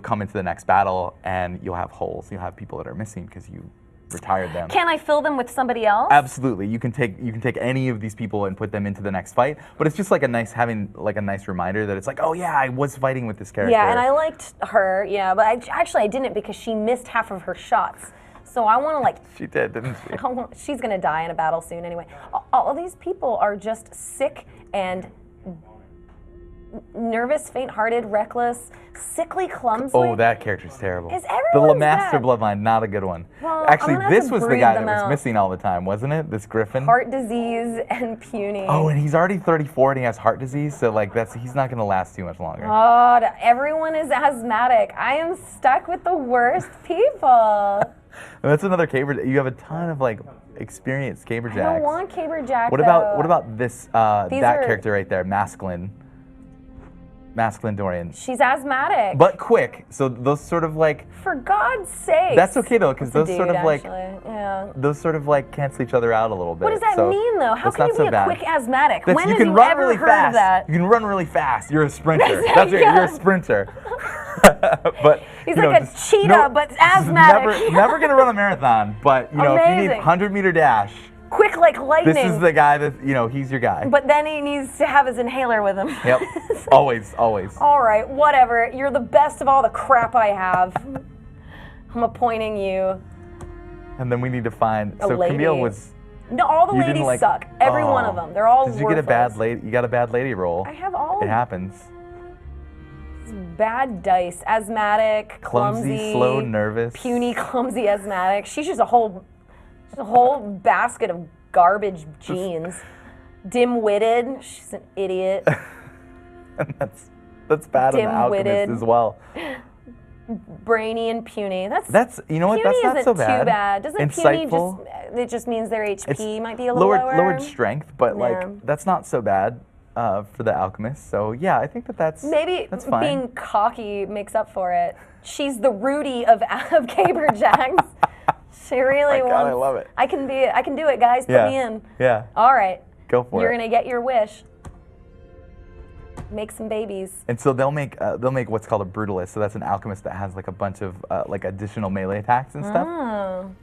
come into the next battle and you'll have holes. You'll have people that are missing because you retired them. Can I fill them with somebody else? Absolutely. You can take any of these people and put them into the next fight. But it's just like having a nice reminder that it's like, oh yeah, I was fighting with this character. Yeah, and I liked her. Yeah, but I didn't, because she missed half of her shots. So I want to like. She did, didn't she? She's gonna die in a battle soon anyway. All these people are just sick and nervous, faint-hearted, reckless, sickly, clumsy. Oh, that character's terrible. Is everyone's the LeMaster bad? bloodline, not a good one. Well, actually, this was the guy that was out. missing all the time, wasn't it? This Griffin. Heart disease and puny. Oh, and he's already 34 and he has heart disease, so like he's not gonna last too much longer. God, everyone is asthmatic. I am stuck with the worst people. That's another caber. You have a ton of like experienced caberjacks. I don't want caberjack. What about this that character right there, masculine? masculine Dorian. She's asthmatic. But quick, so those sort of like. For God's sake. That's okay though, because those dude, sort of like. yeah. Those sort of like cancel each other out a little bit. What does that mean though? How can you be a quick asthmatic? When have you ever heard of that? You can run really fast. You're a sprinter. That's it. You're a sprinter. But he's like a cheetah, but asthmatic. Never gonna run a marathon, but if you need 100-meter dash. Quick like lightning. This is the guy that, he's your guy. But then he needs to have his inhaler with him. Yep. Always. All right, whatever. You're the best of all the crap I have. I'm appointing you. And then we need to find. So lady. Camille was. No, all the ladies suck. Every one of them. They're all worthless. Did you get a bad lady? You got a bad lady roll. I have all. It happens. Bad dice. Asthmatic, clumsy, slow, nervous. Puny, clumsy, asthmatic. She's just a whole basket of garbage genes. Dim-witted. She's an idiot. And that's bad in the Alchemist as well. Brainy and puny. That's you know what? That's not so bad. Too bad. Doesn't Insightful. puny just means their HP might be a little lower? Lowered strength, but that's not so bad for the Alchemist. So yeah, I think that's maybe that's fine. Being cocky makes up for it. She's the Rudy of Caber Jacks. She really wants. God, I love it. I can do it, guys. Put me in. Yeah. All right. Go for it. You're gonna get your wish. Make some babies. And so they'll make what's called a brutalist. So that's an alchemist that has like a bunch of like additional melee attacks and stuff. Oh.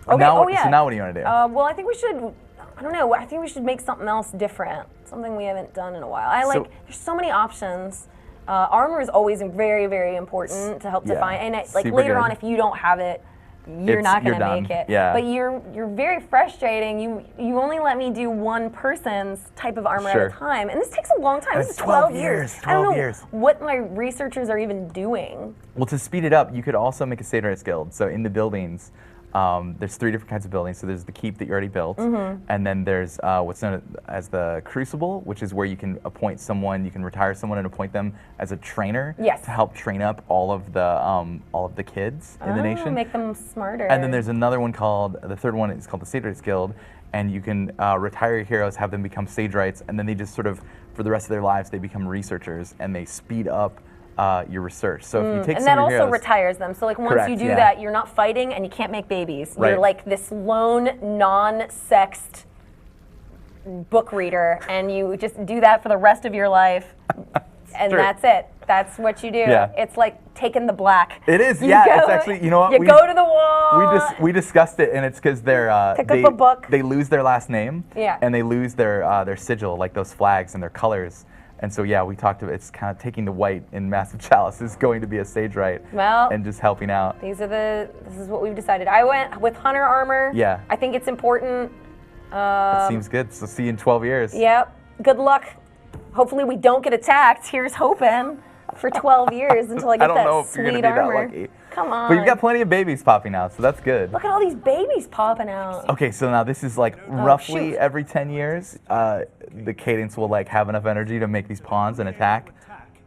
Okay. Oh yeah. So now what do you want to do? Well, I think we should. I don't know. I think we should make something else different. Something we haven't done in a while. There's so many options. Armor is always very, very important to help define. And later on, if you don't have it, you're not going to make it. Yeah. But you're very frustrating. You only let me do one person's type of armor at a time, and this takes a long time. This is 12 years. 12 I don't know years. what my researchers are even doing. Well, to speed it up, you could also make a Satyrites Guild. So in the buildings, there's 3 different kinds of buildings. So there's the keep that you already built, and then there's what's known as the Crucible, which is where you can appoint someone, you can retire someone and appoint them as a trainer to help train up all of the kids in the nation. Make them smarter. And then there's another one the third one is called the Satyrites Guild, and you can retire your heroes, have them become Sagerites, and then they just sort of, for the rest of their lives, they become researchers, and they speed up your research. So if you take and that also retires them. So once you do that, you're not fighting and you can't make babies. Right. You're like this lone, non-sexed book reader, and you just do that for the rest of your life. And that's it. That's what you do. Yeah. It's like taking the black. It is. It's actually, you know what? You go to the wall. We discussed it, and it's because pick up a book. They lose their last name. Yeah. And they lose their sigil, like those flags and their colors. And so we talked about it's kind of taking the white in Massive Chalice is going to be a Sagerite. Well, and just helping out. This is what we've decided. I went with Hunter armor. Yeah. I think it's important. It seems good. So see you in 12 years. Yep. Good luck. Hopefully we don't get attacked. Here's hoping for 12 years until I get that sweet armor. Come on. But you've got plenty of babies popping out, so that's good. Look at all these babies popping out. Okay, so now this is like roughly every 10 years, the Cadence will have enough energy to make these pawns and attack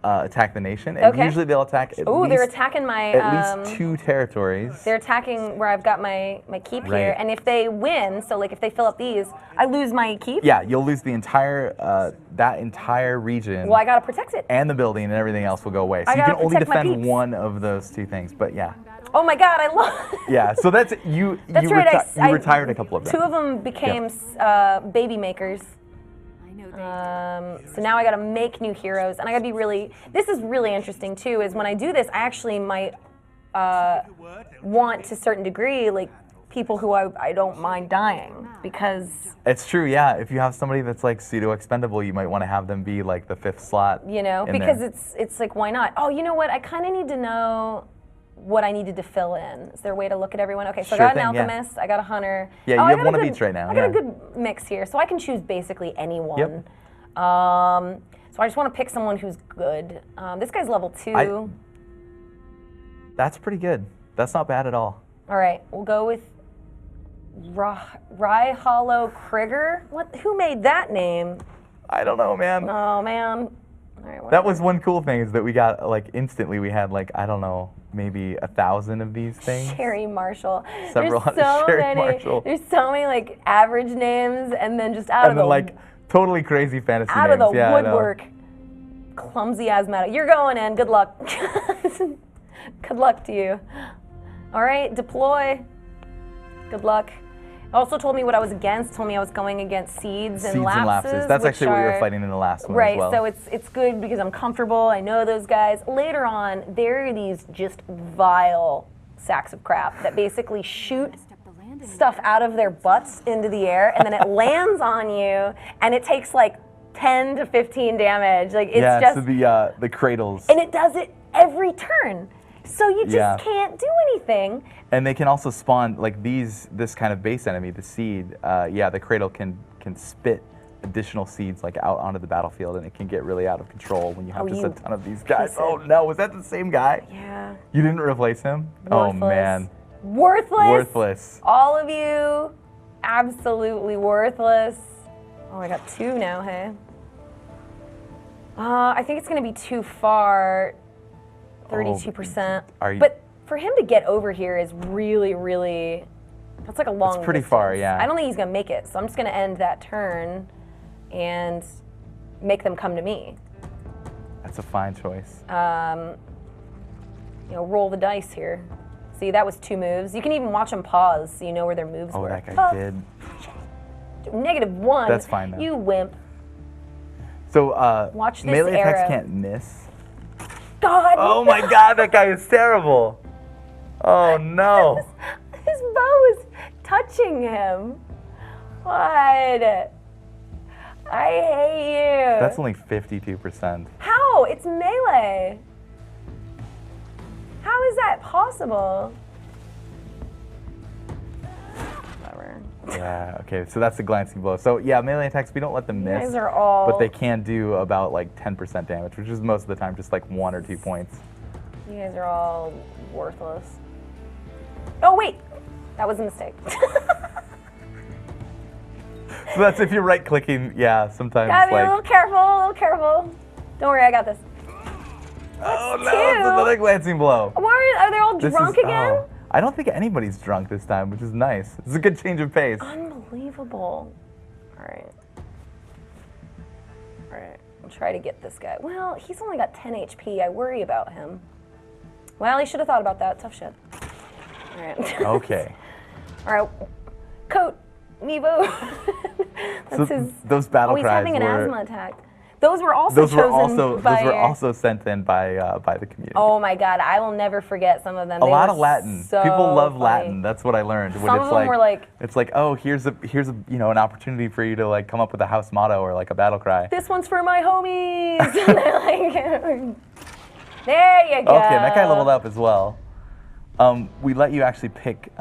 the nation. And usually they'll attack they're attacking my... At least 2 territories. They're attacking where I've got my keep here. And if they win, so if they fill up these, I lose my keep? Yeah, you'll lose the entire, that entire region. Well, I gotta protect it. And the building and everything else will go away. So you can only defend one of those 2 things, but yeah. Oh my God, I love Yeah, so that's, you retired a couple of them. 2 of them became baby makers. So now I got to make new heroes, and I got to be really. This is really interesting too. Is when I do this, I actually might want to a certain degree, people who I don't mind dying because. It's true, yeah. If you have somebody that's pseudo expendable, you might want to have them be the 5th slot. Because it's why not? Oh, you know what? I kind of need to know what I needed to fill in. Is there a way to look at everyone? Okay, so I got an alchemist, I got a hunter. Yeah, you have one of each right now. I got a good mix here, so I can choose basically anyone. Yep. So I just want to pick someone who's good. This guy's level 2. That's pretty good. That's not bad at all. All right, we'll go with Rye Hollow Krieger. Who made that name? I don't know, man. Oh man. All right, that was one cool thing is that we got instantly we had I don't know, maybe 1,000 of these things. Sherry Marshall. Several hundred Sherry Marshall. There's so many average names and then just out of the totally crazy fantasy names. Out of the woodwork. clumsy asthmatic. You're going in. Good luck. Good luck to you. All right, deploy. Good luck. Also told me what I was against. Told me I was going against seeds and lapses. That's which actually what you were are- fighting in the last one Right, as well. so it's good because I'm comfortable. I know those guys. Later on, there are these just vile sacks of crap that basically shoot stuff out of their butts into the air, and then it lands on you, and it takes like 10 to 15 damage. Like it's just, so the cradles. and it does it every turn. So you just can't do anything. And they can also spawn like this kind of base enemy, the seed. The cradle can spit additional seeds like out onto the battlefield, and it can get really out of control when you have just a ton of these guys. Oh no, was that the same guy? Yeah. You didn't replace him? Oh man. Worthless. Worthless. All of you, absolutely worthless. Oh, I got 2 now, hey? I think it's gonna be too far. 32%. But for him to get over here is really, really, that's like a long It's pretty distance. far, yeah. I don't think he's gonna make it, so I'm just gonna end that turn and make them come to me. That's a fine choice. Roll the dice here. See, that was 2 moves. You can even watch them pause so you know where their moves were. That guy did. -1. That's fine, though. You wimp. So Watch this melee attacks arrow. can't miss. God. Oh my god, that guy is terrible. Oh no. His bow is touching him. What? I hate you. That's only 52%. How? It's melee. How is that possible? Whatever. Yeah, okay, so that's the glancing blow. So yeah, melee attacks, we don't let them miss. guys are all- But they can do about like 10% damage, which is most of the time just like 1 or 2 points. You guys are all worthless. Oh wait, that was a mistake. So that's if you're right clicking, yeah, sometimes Gotta be a like. little careful, a little careful. Don't worry, I got this. Oh no, two. it's another glancing blow. Why are they all drunk again? Oh, I don't think anybody's drunk this time, which is nice. It's a good change of pace. Unbelievable. All right. All right. I'll try to get this guy. Well, he's only got 10 HP. I worry about him. Well, he should have thought about that. Tough shit. All right. Okay. All right. Coat. Mevo. That's So his. those battle Oh, he's cries having an were. asthma attack. Those were also Those were chosen by. those were also sent in by the community. Oh my God! I will never forget some of them. A They lot were of Latin. so People love funny. Latin. That's what I learned. When Some it's of them were like, it's like, oh, here's a an opportunity for you to like come up with a house motto or like a battle cry. "This one's for my homies." And they're like, there you go. Okay, that guy leveled up as well. We let you actually pick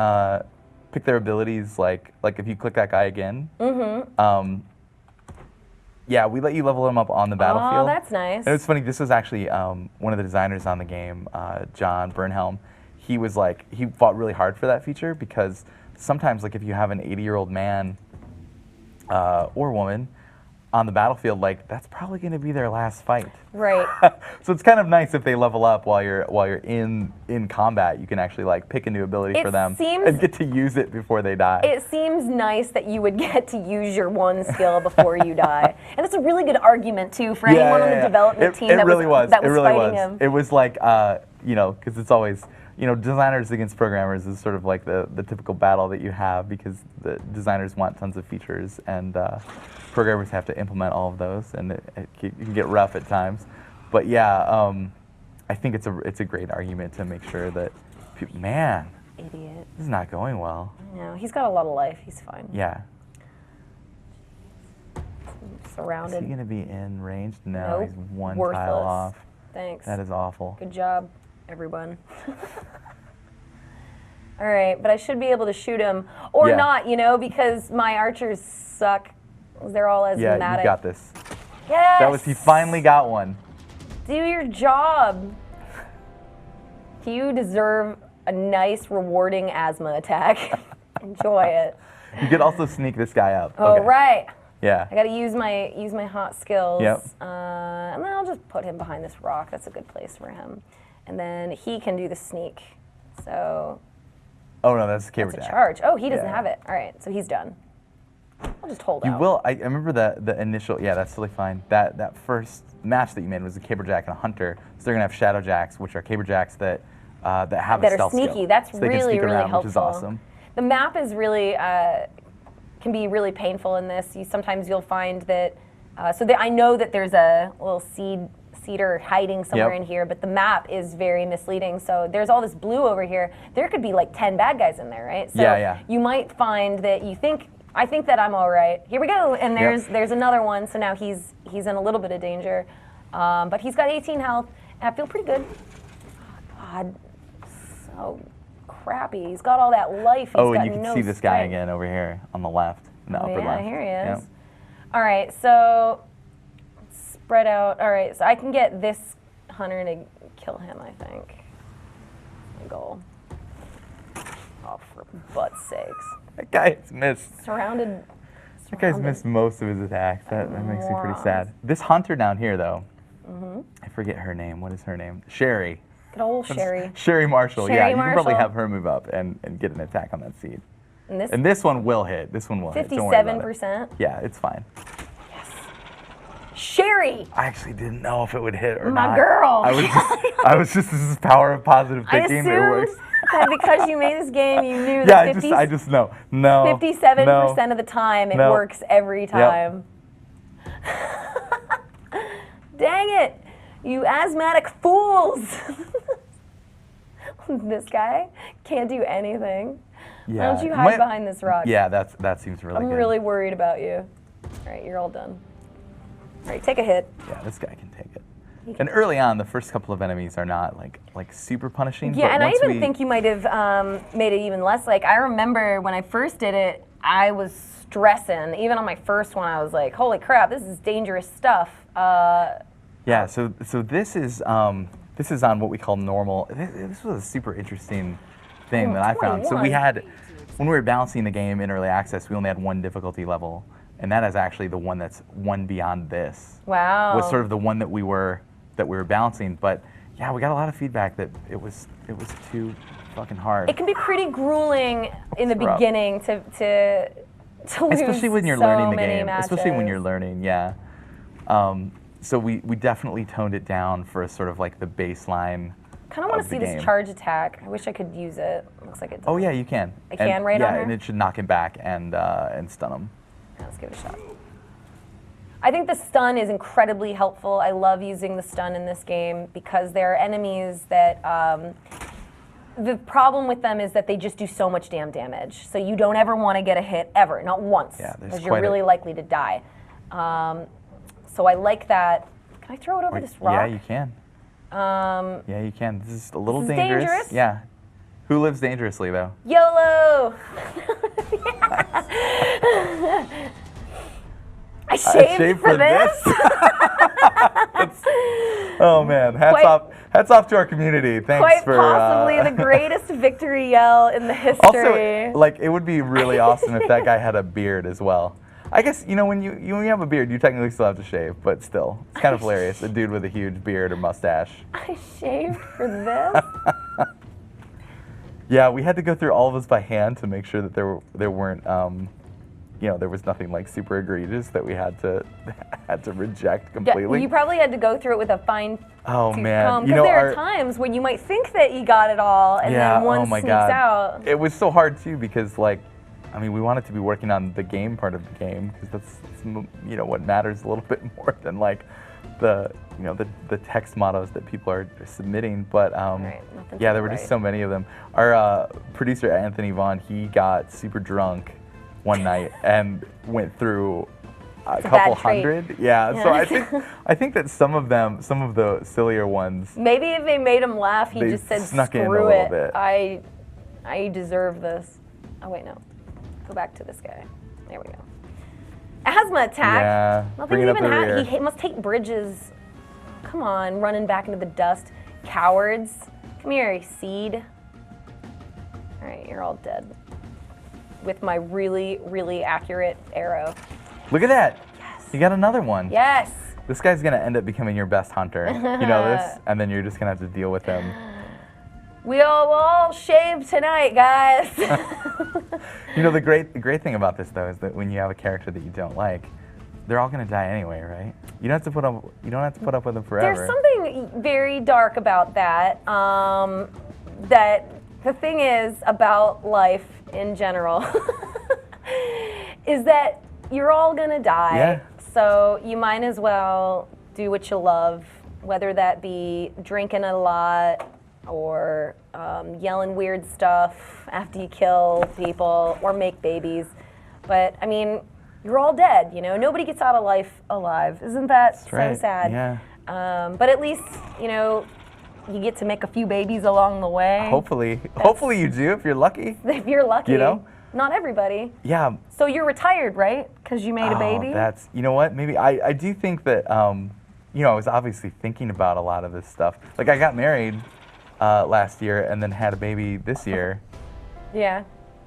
their abilities, like if you click that guy again. Mm-hmm. Yeah, we let you level them up on the battlefield. Oh, that's nice. And it's funny. This was actually one of the designers on the game, John Bernhelm. He fought really hard for that feature because sometimes, like if you have an 80-year-old man or woman on the battlefield, like that's probably going to be their last fight. Right. So it's kind of nice if they level up while you're in combat. You can actually like pick a new ability for them and get to use it before they die. It seems nice that you would get to use your one skill before you die, and that's a really good argument too for anyone on the development team that was fighting him. It was like because it's always designers against programmers is sort of like the typical battle that you have because the designers want tons of features and programmers have to implement all of those, and it can get rough at times. But yeah, I think it's a great argument to make sure that people, man, Idiot. this is not going well. No, he's got a lot of life. He's fine. Yeah. Surrounded. Is he gonna be in range? No, Nope. he's one Worthless. tile off. Thanks. That is awful. Good job, everyone. All right, but I should be able to shoot him, or Yeah. not, because my archers suck. They're all Yeah, asthmatic. you got this. Yes. He finally got one. Do your job. You deserve a nice, rewarding asthma attack. Enjoy it. You could also sneak this guy up. Oh, Okay. right. Yeah. I got to use my hot skills. Yep. And then I'll just put him behind this rock. That's a good place for him. And then he can do the sneak. So Oh no, that's a caber it's a dash. charge. Oh, he doesn't Yeah. have it. All right, so he's done. I'll just hold You out. will. I remember the initial. Yeah, that's totally fine. That first match that you made was a caberjack and a hunter. So they're gonna have shadowjacks, which are caberjacks that have that a are stealth sneaky. skill. That's so they can really, sneak really around, helpful. which is awesome. The map is really can be really painful in this. Sometimes you'll find that. I know that there's a little cedar hiding somewhere in here, but the map is very misleading. So there's all this blue over here. There could be like 10 bad guys in there, right? So Yeah. you might find that I think that I'm all right. Here we go, and there's another one. So now he's in a little bit of danger, but he's got 18 health, and I feel pretty good. God, so crappy. He's got all that life. He's Oh, got and you can no see this guy strength. again over here on the left, in the upper Yeah, left. here he Yep. is. All right, so spread out. All right, so I can get this hunter to kill him, I think. My goal. Oh, for butt's sakes. That guy's missed. Surrounded. That guy's missed most of his attacks. That makes me pretty sad. This hunter down here, though, I forget her name. What is her name? Sherry. Good old Sherry. Sherry Marshall. Sherry Yeah, you can probably Marshall. have her move up and get an attack on that seed. And And this one will hit. This one will hit. Don't worry about it. 57%. Yeah, it's fine. Sherry! I actually didn't know if it would hit or My not. girl. I was just, this is power of positive I thinking. It works. assumed that because you made this game, you knew Yeah, that I just know. No. 57% of the time, it No. works every time. Dang it! You asthmatic fools! This guy can't do anything. Why don't you hide behind this rock? Yeah, that seems really I'm good. really worried about you. All right, you're all done. All right, take a hit. Yeah, this guy can take it. And early on, the first couple of enemies are not like super punishing. Yeah, but and I once even think you might have made it even less. Like, I remember when I first did it, I was stressing. Even on my first one, I was like, holy crap, this is dangerous stuff. Yeah, so this is on what we call normal. This was a super interesting thing that I found. So 21. when we were balancing the game in early access, we only had one difficulty level, and that is actually the one that's one beyond this. Wow. Was sort of the one that we were balancing. But yeah, we got a lot of feedback that it was too fucking hard. It can be pretty grueling in the rough. beginning to lose Especially when you're so learning the many game. Especially when you're matches. learning, yeah. So we definitely toned it down for a sort of like the baseline. Kind of want of to the see game. this charge attack. I wish I could use it. Looks like it does. Oh yeah, you can. I can right on her? Yeah, and it should knock him back and stun him. Yeah, let's give it a shot. I think the stun is incredibly helpful. I love using the stun in this game because there are enemies that the problem with them is that they just do so much damn damage. So you don't ever want to get a hit ever, not once, Yeah, there's because quite you're really likely to die. So I like that. Can I throw it over this rock? Yeah, you can. Yeah, you can. This is a little This is dangerous. dangerous? Yeah. Who lives dangerously though? YOLO! I shaved for this? Oh man, hats off to our community. Thanks Quite for possibly the greatest victory yell in the history. Also, like, it would be really awesome if that guy had a beard as well. I guess, when you have a beard, you technically still have to shave, but still, it's kind of hilarious. A dude with a huge beard or mustache. I shaved for this? Yeah, we had to go through all of this by hand to make sure that there weren't, there was nothing like super egregious that we had to reject completely. You probably had to go through it with a fine Oh man, comb, because there are times when you might think that you got it all, and then one oh my sneaks God. out. It was so hard too because we wanted to be working on the game part of the game because that's what matters a little bit more than like the text mottos that people are submitting. But Right, yeah, there were just so many of them. Our producer Anthony Vaughn, he got super drunk one night and went through a couple hundred. Yeah, so I think that some of the sillier ones. Maybe if they made him laugh, he They just said, snuck in a "Screw little it, bit. I deserve this." Oh wait, no. Go back to this guy. There we go. Asthma attack. Yeah, Nothing's bring it up even the rear. He must take bridges. Come on, running back into the dust. Cowards. Come here, seed. All right, you're all dead. With my really, really accurate arrow. Look at that. Yes. You got another one. Yes. This guy's gonna end up becoming your best hunter. You know this, and then you're just gonna have to deal with him. we'll all shave tonight, guys. You know, the great thing about this though is that when you have a character that you don't like, they're all gonna die anyway, right? You don't have to put up. You don't have to put up with them forever. There's something very dark about that. That the thing is about life in general is that you're all gonna die. Yeah. So you might as well do what you love, whether that be drinking a lot or yelling weird stuff after you kill people or make babies. But I mean, you're all dead, you know? Nobody gets out of life alive. Isn't that That's so right. sad? Yeah. But at least, you know, you get to make a few babies along the way. Hopefully you do if you're lucky. If you're lucky. You know? Not everybody. Yeah. So you're retired, right? Because you made a baby? That's, you know what? Maybe I do think that, you know, I was obviously thinking about a lot of this stuff. Like I got married last year and then had a baby this year. Yeah.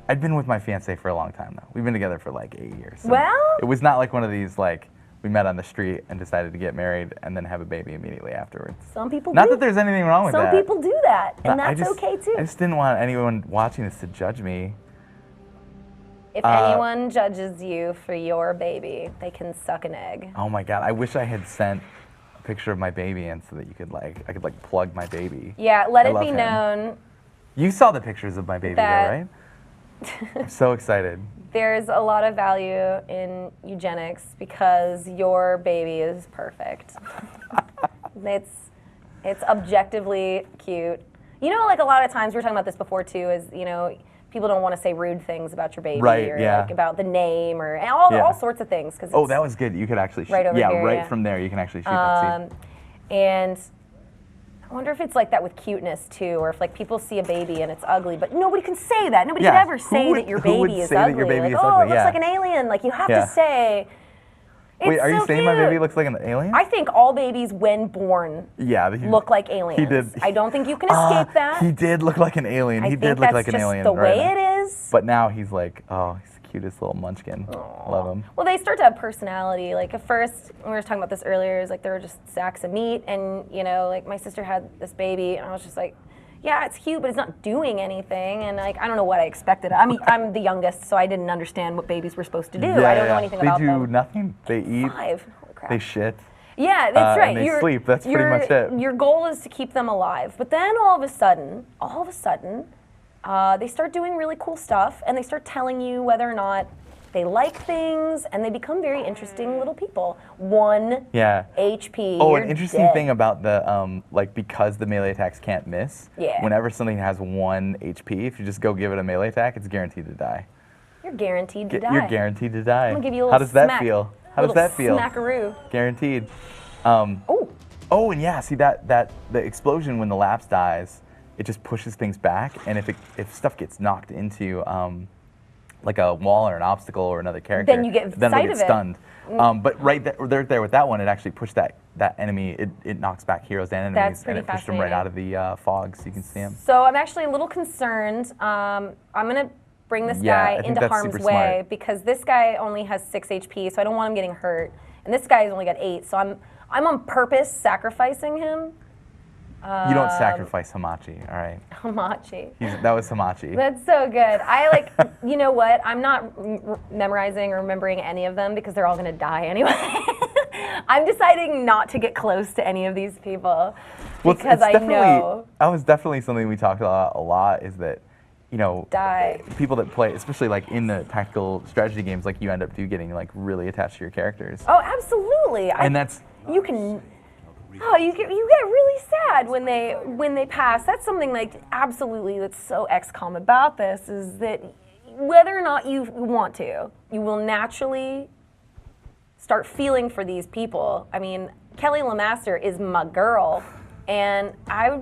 I'd been with my fiance for a long time though. We've been together for like 8 years. So Well? it was not like one of these like we met on the street and decided to get married and then have a baby immediately afterwards. Some people Not do. that there's anything wrong with Some that. people do that, and I that's okay too. I just didn't want anyone watching this to judge me. If anyone judges you for your baby, they can suck an egg. Oh my God, I wish I had sent a picture of my baby in so that you could like, I could like plug my baby. Yeah, let I it love be him. known You saw the pictures of my baby though, That- right? I'm so excited. there's a lot of value in eugenics because your baby is perfect. It's objectively cute. You know, like a lot of times we were talking about this before too. Is you know, people don't want to say rude things about your baby Right, or yeah. like about the name or and all sorts of things. Cause Oh, it's- that was good. You could actually shoot. Right over yeah, here, right yeah. from there you can actually shoot that scene. And I wonder if it's like that with cuteness too, or if like people see a baby and it's ugly, but nobody can say that. Nobody Yeah, can ever who say would- that your who would baby is say that ugly. your baby like, is oh, ugly? it looks Yeah. like an alien. Like you have Yeah. to say. It's Wait, are you so saying my baby cute. looks like an alien? I think all babies, when born, yeah, look like aliens. He did. I don't think you can escape that. He did look like an alien. I He think did look that's like an just alien. the right way now. it is. But now he's like, oh, he's the cutest little munchkin. Love him. Well, they start to have personality. Like at first, we were talking about this earlier, is like they were just sacks of meat, and you know, like my sister had this baby, and I was just like, yeah, it's cute, but it's not doing anything, and like I don't know what I expected. I'm the youngest, so I didn't understand what babies were supposed to do. I don't know anything about them. They do nothing. They eat. 5. Holy crap. They shit. Yeah, that's right. And they sleep. That's pretty much it. Your goal is to keep them alive. But then all of a sudden, they start doing really cool stuff, and they start telling you whether or not they like things, and they become very interesting little people. 1 Yeah. HP. Oh, you're an interesting dead. thing about the like because the melee attacks can't miss. Yeah. Whenever something has 1 HP, if you just go give it a melee attack, it's guaranteed to die. You're guaranteed to die. You're guaranteed to die. I'm gonna give you a little How does that smack. feel? How does that feel? Smackaroo. Guaranteed. Oh. Oh, and yeah, see that the explosion when the lapse dies, it just pushes things back, and if stuff gets knocked into like a wall or an obstacle or another character, Then you get then sight they'll of get it. stunned. But right there with that one, it actually pushed that enemy. It knocks back heroes and enemies, and pretty it pushed them right fascinating. out of the fog, so you can see them. So I'm actually a little concerned. I'm gonna bring this Yeah, I guy think into that's harm's super way smart. because this guy only has 6 HP, so I don't want him getting hurt. And this guy's only got 8, so I'm on purpose sacrificing him. You don't sacrifice Hamachi, all right? Hamachi. That was Hamachi. That's so good. I like, you know what? I'm not memorizing or remembering any of them because they're all gonna die anyway. I'm deciding not to get close to any of these people Well, because it's I know. That was definitely something we talked about a lot. Is that, you know, Die. people that play, especially like in the tactical strategy games, like you end up getting like really attached to your characters. Oh, absolutely. And that's you can. Oh, you get really sad when they pass. That's something like absolutely that's so XCOM about this is that whether or not you want to, you will naturally start feeling for these people. I mean, Kelly LeMaster is my girl, and I'd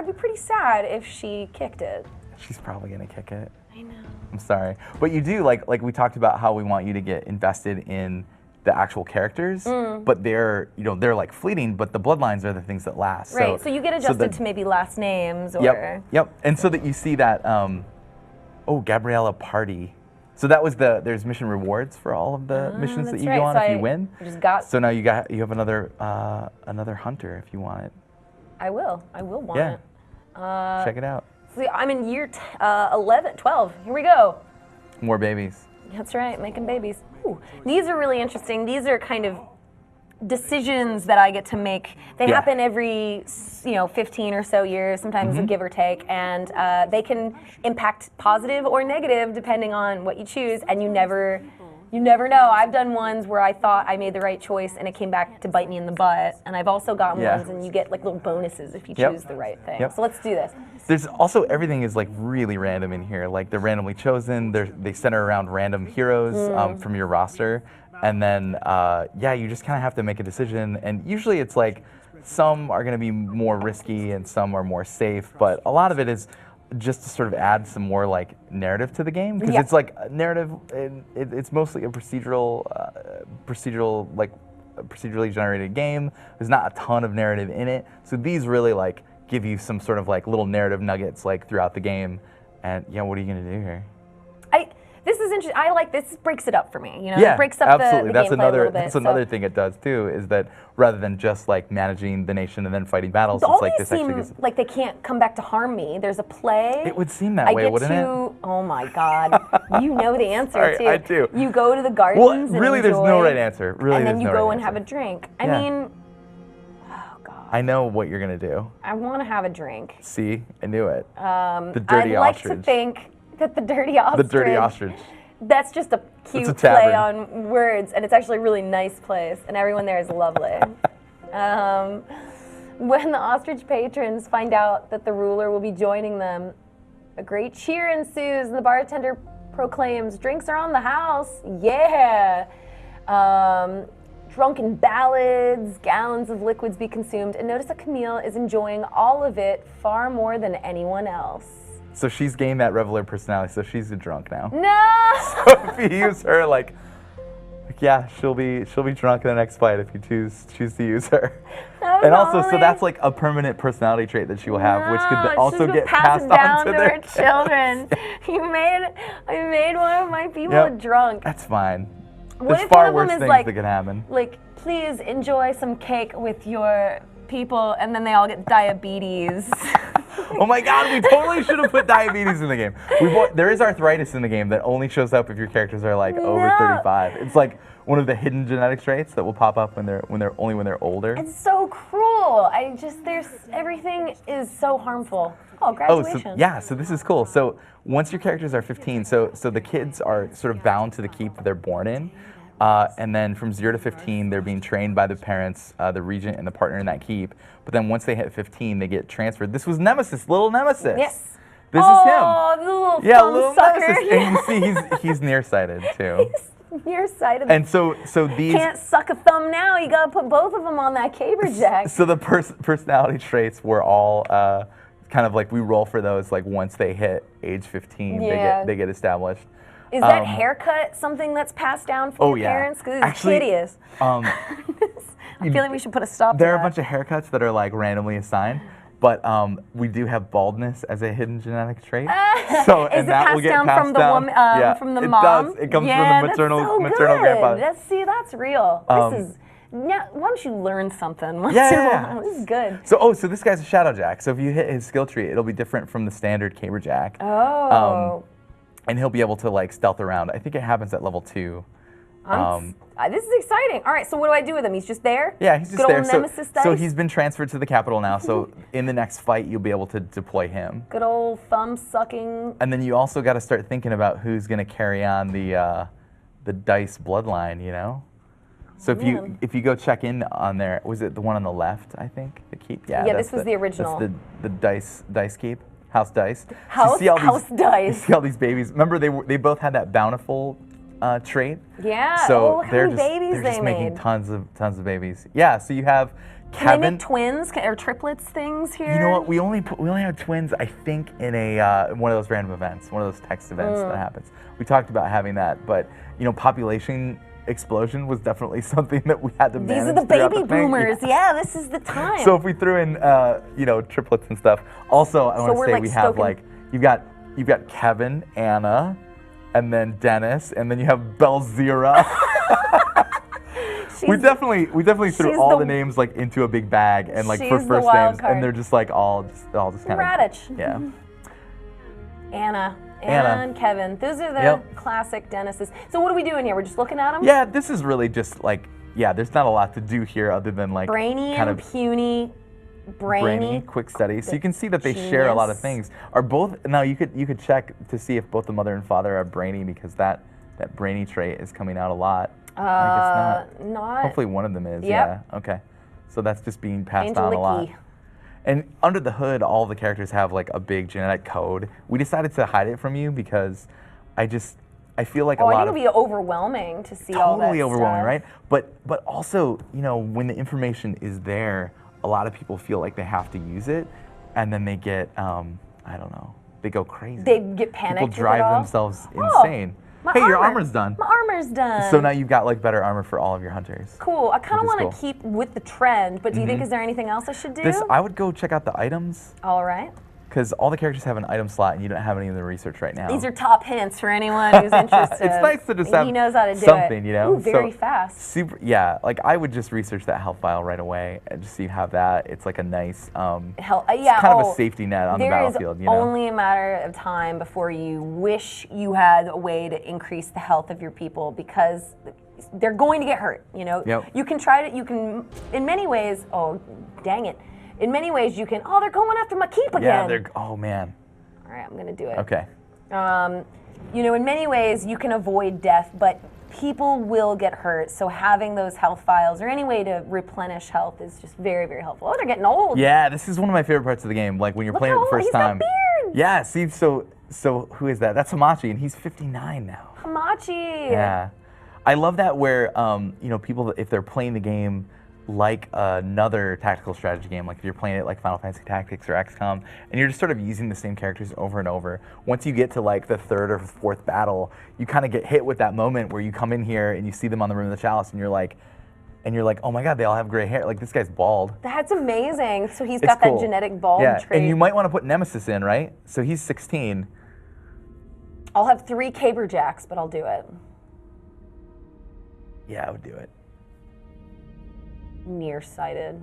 be pretty sad if she kicked it. she's probably gonna kick it. I know. I'm sorry, but you do like we talked about how we want you to get invested in the actual characters, but they're like fleeting, but the bloodlines are the things that last. Right. So you get adjusted that- to maybe last names or. Yep. And so that you see that, Gabriella Party. So that was there's mission rewards for all of the missions that that's you right. go on So if I you win. just got- So now you have another hunter if you want it. I will want Yeah. it. Check it out. See, I'm in year 11, 12. Here we go. More babies. That's right, making babies. Ooh, these are really interesting. These are kind of decisions that I get to make. They happen every 15 or so years, sometimes a give or take, and they can impact positive or negative depending on what you choose, and you never know. I've done ones where I thought I made the right choice and it came back to bite me in the butt, and I've also gotten ones and you get like little bonuses if you choose the right thing. So let's do this. There's also, everything is like really random in here. Like they're randomly chosen. They center around random heroes from your roster. And then, you just kind of have to make a decision. And usually it's like some are going to be more risky and some are more safe. But a lot of it is just to sort of add some more like narrative to the game. Because it's like a narrative, it's mostly a procedurally generated game. There's not a ton of narrative in it. So these really like give you some sort of like little narrative nuggets like throughout the game. And what are you going to do here? This is interesting. I like this. Breaks it up for me. Yeah, it breaks up absolutely. the gameplay a little bit. That's another thing it does too. Is that rather than just like managing the nation and then fighting battles, All it's like these this seem actually gives. like they can't come back to harm me. There's a play. It would seem that way, wouldn't it? Oh my God! You know the answer Sorry, too. I do. You go to the gardens. Well, and really, there's enjoy, no right answer. Really, and then there's you no go right and have a answer. drink. I mean, oh God. I know what you're gonna do. I want to have a drink. See, I knew it. The dirty I'd like ostrich. to think that the dirty ostrich. The dirty ostrich. That's just a cute a play tavern. on words, and it's actually a really nice place, and everyone there is lovely. When the ostrich patrons find out that the ruler will be joining them, a great cheer ensues, and the bartender proclaims, "Drinks are on the house, yeah!" Drunken ballads, gallons of liquids be consumed, and notice that Camille is enjoying all of it far more than anyone else. So she's gained that reveler personality, so she's a drunk now. No! So if you use her, she'll be drunk in the next fight if you choose to use her. And also, so that's like a permanent personality trait that she will have, which could also get passed on to their children. I made one of my people drunk. That's fine. What There's if far one of worse them is things that could happen. Like, please enjoy some cake with your people, and then they all get diabetes. Oh my God, we totally should have put diabetes in the game. There is arthritis in the game that only shows up if your characters are like over 35. It's like one of the hidden genetic traits that will pop up when they're older. It's so cruel. Everything is so harmful. Oh, graduation. So this is cool. So once your characters are 15, so the kids are sort of bound to the keep that they're born in. And then from 0 to 15, they're being trained by the parents, the regent, and the partner in that keep. But then once they hit 15, they get transferred. This was Nemesis, little Nemesis. Yes. This is him. Oh, the little thumb sucker. Nemesis. And you see, he's nearsighted too. He's nearsighted. And so these can't suck a thumb now. You gotta put both of them on that caber jack. So the personality traits were all kind of like we roll for those like once they hit age 15, they get established. Is that haircut something that's passed down from your parents? Because it's hideous. I feel like we should put a stop to that. There are a bunch of haircuts that are like randomly assigned, but we do have baldness as a hidden genetic trait. So and that will get passed down from the mom? It does. It comes from the maternal grandfather. That's real. This is. Yeah, why don't you learn something? This is good. So this guy's a Shadow Jack. So if you hit his skill tree, it'll be different from the standard Caber Jack. Oh. And he'll be able to like stealth around. I think it happens at level 2. This is exciting. All right, so what do I do with him? He's just there? Yeah, he's just good there. Old Nemesis dice? So he's been transferred to the capital now. So in the next fight, you'll be able to deploy him. Good old thumb sucking. And then you also got to start thinking about who's going to carry on the dice bloodline. You know. So if you go check in on there, was it the one on the left? I think the keep. Yeah, this was the original. That's the dice keep. House Dice. House Dice. You see all these babies. Remember, they both had that bountiful trait. Yeah. So look how many babies they're just they making made. tons of babies. Yeah. So you have Kevin. Can they make twins or triplets things here? You know what? We only have twins. I think in one of those random events, one of those text events that happens. We talked about having that, but population explosion was definitely something that we had to manage. These are the baby boomers. Yeah, this is the time. So if we threw in triplets and stuff. Also, I want to say we have you've got Kevin, Anna, and then Dennis, and then you have Belzira. we definitely threw she's all the- the names like into a big bag and like for She's the first wild names, card. and they're just like all just kind Radich. of yeah. Anna Anna. and Kevin. Those are the Yep. classic Dennis's. So what are we doing here? We're just looking at them? Yeah, this is really just like there's not a lot to do here other than like Brainy kind and of puny. brainy, quick study. So you can see that they share a lot of Genius. things. Are both now you could check to see if both the mother and father are brainy because that brainy trait is coming out a lot. I guess not. Not. Hopefully one of them is. Yep. Yeah. Okay. So that's just being passed on a lot. Angelique. And under the hood, all the characters have like a big genetic code. We decided to hide it from you because I feel like a I lot think of it'd be overwhelming to see all that totally overwhelming, stuff. right? But also, when the information is there, a lot of people feel like they have to use it, and then they get I don't know, they go crazy. They get panicked. People with drive it all. themselves Oh, insane. my Hey, your armor. armor's done. My armor's done. So now you've got like better armor for all of your hunters. Cool. I kind of Which is want to cool. keep with the trend, but do you think is there anything else I should do? I would go check out the items All right. because all the characters have an item slot, and you don't have any in the research right now. These are top hints for anyone who's interested. It's nice to just have He knows how to do something, it. you know. Ooh, very So, fast. Super, yeah. Like I would just research that health file right away, and just so you have that. It's like a nice, Yeah. it's kind of a safety net on the battlefield, There you is know. only a matter of time before you wish you had a way to increase the health of your people because they're going to get hurt. You know. Yep. You can try to. You can, in many ways. Oh, dang it. In many ways, you can. Oh, they're going after my keep again. Yeah, oh man. All right, I'm gonna do it. Okay. In many ways, you can avoid death, but people will get hurt. So having those health files or any way to replenish health is just very, very helpful. Oh, they're getting old. Yeah, this is one of my favorite parts of the game. Like when you're Look playing it how the first he's got time. beard. Yeah. See, so who is that? That's Hamachi, and he's 59 now. Hamachi. Yeah. I love that where people, if they're playing the game like another tactical strategy game, like if you're playing it like Final Fantasy Tactics or XCOM, and you're just sort of using the same characters over and over, once you get to like the third or fourth battle, you kind of get hit with that moment where you come in here and you see them on the Room of the Chalice, and you're like, oh my God, they all have gray hair. Like this guy's bald. That's amazing. So he's It's got cool. that genetic bald Yeah, trait. and you might want to put Nemesis in, right? So he's 16. I'll have 3 caber jacks, but I'll do it. Yeah, I would do it. Nearsighted.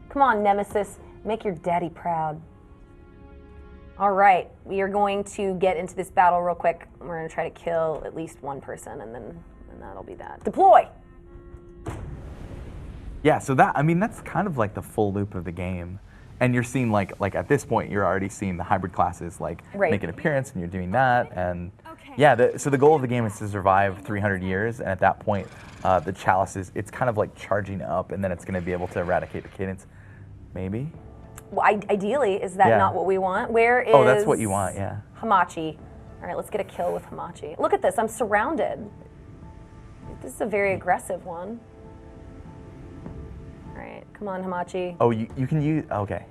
Come on, Nemesis. Make your daddy proud. All right, we are going to get into this battle real quick. We're going to try to kill at least one person, and that'll be that. Deploy! Yeah, so that's kind of like the full loop of the game. And you're seeing like at this point, you're already seeing the hybrid classes like Right. make an appearance, and you're doing that. And so the goal of the game is to survive 300 years, and at that point, the chalice it's kind of like charging up, and then it's going to be able to eradicate the cadence. Maybe. Well, ideally, is that Yeah. not what we want? Where is Oh, that's what you want, yeah. Hamachi. All right, let's get a kill with Hamachi. Look at this, I'm surrounded. This is a very aggressive one. All right, come on, Hamachi. Oh, you can use. Okay.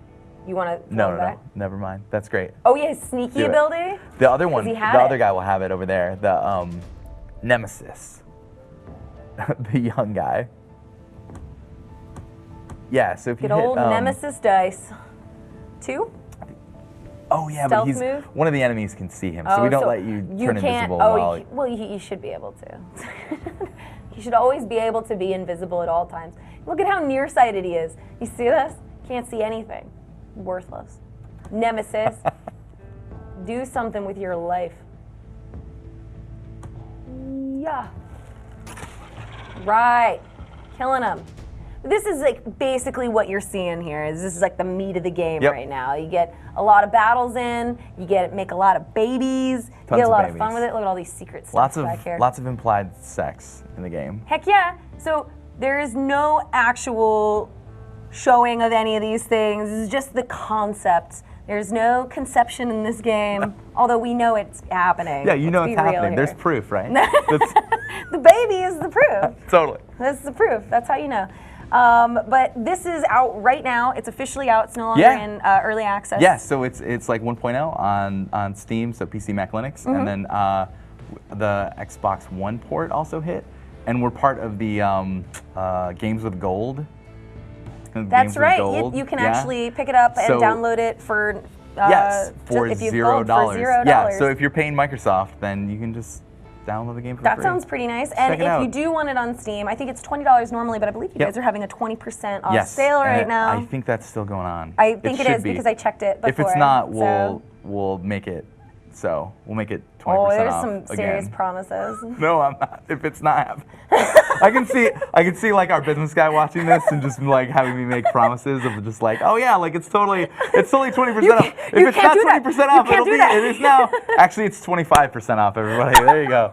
You want to No, back? never mind. That's great. Oh, yeah, his sneaky Do it. ability? The other one, he the had other it. guy will have it over there. The Nemesis, the young guy. Yeah. So if you Good hit old Nemesis dice. 2? Oh yeah, Stealth but he's move? one of the enemies can see him, so we don't let you turn can't, invisible. well, you should be able to. You should always be able to be invisible at all times. Look at how nearsighted he is. You see this? Can't see anything. Worthless. Nemesis, do something with your life. Yeah. Right. Killing him. This is like basically what you're seeing here. This is like the meat of the game Yep. right now. You get a lot of battles in. You make a lot of babies. You Tons get a of lot of fun babies. with it. Look at all these secret stuff lots back here. of implied sex in the game. Heck yeah. So there is no actual showing of any of these things. This is just the concept. There's no conception in this game, although we know it's happening. Yeah, you know Let's it's be real happening. here. There's proof, right? That's, The baby is the proof. totally. That's the proof. That's how you know. But this is out right now. It's officially out. It's no longer Yeah. in early access. Yeah, so it's like 1.0 on Steam, so PC, Mac, Linux, Mm-hmm. and then the Xbox One port also hit, and we're part of the Games with Gold. Games That's with right. Gold, You can yeah. actually pick it up and So- download it for Yes, for if you $0. gold for $0. Yeah, so if you're paying Microsoft, then you can just download the game for That free. sounds pretty nice. And Check it if out. you do want it on Steam, I think it's $20 normally, but I believe you Yep. guys are having a 20% off Yes, sale and right now. I think that's still going on. I think it should is be. because I checked it before. If it's not, so. we'll make it. So we'll make it 20% Oh, there's off some serious again. promises. No, I'm not. If it's not, I can see like our business guy watching this and just like having me make promises of just like, oh yeah, like it's totally 20% off. If it's not 20% off, it'll be. It is now. Actually, it's 25% off. Everybody, there you go.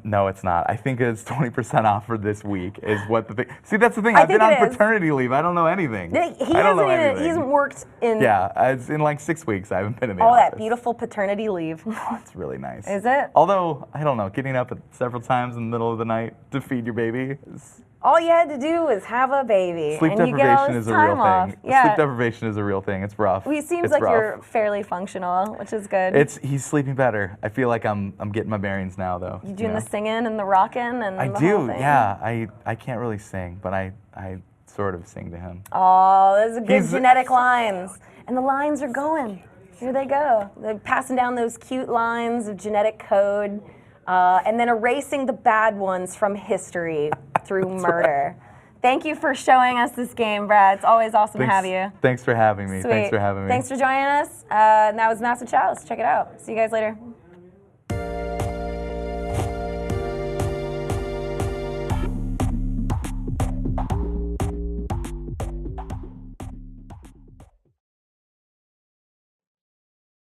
No, it's not. I think it's 20% off for this week. Is what the thing. See, that's the thing. I've been on paternity leave. I don't know anything. He hasn't worked in. Yeah, it's in like 6 weeks. I haven't been in the all office. that beautiful paternity leave. Oh, it's really nice. Is it? Although, I don't know, getting up at several times in the middle of the night to feed your baby is... All you had to do was have a baby. Sleep and you get all deprivation this is a real time off. thing. Yeah. Sleep deprivation is a real thing. It's rough. Well, it seems It's like rough. you're fairly functional, which is good. He's sleeping better. I feel like I'm getting my bearings now, though. You doing the singing and the rocking and I the do, whole thing? yeah. I can't really sing, but I sort of sing to him. Oh, those are good genetic lines. And the lines are going. Here they go. They're passing down those cute lines of genetic code and then erasing the bad ones from history through murder. Right. Thank you for showing us this game, Brad. It's always awesome to have you. Thanks for having me. Sweet. Thanks for having me. Thanks for joining us. And that was Massive Chalice. Check it out. See you guys later.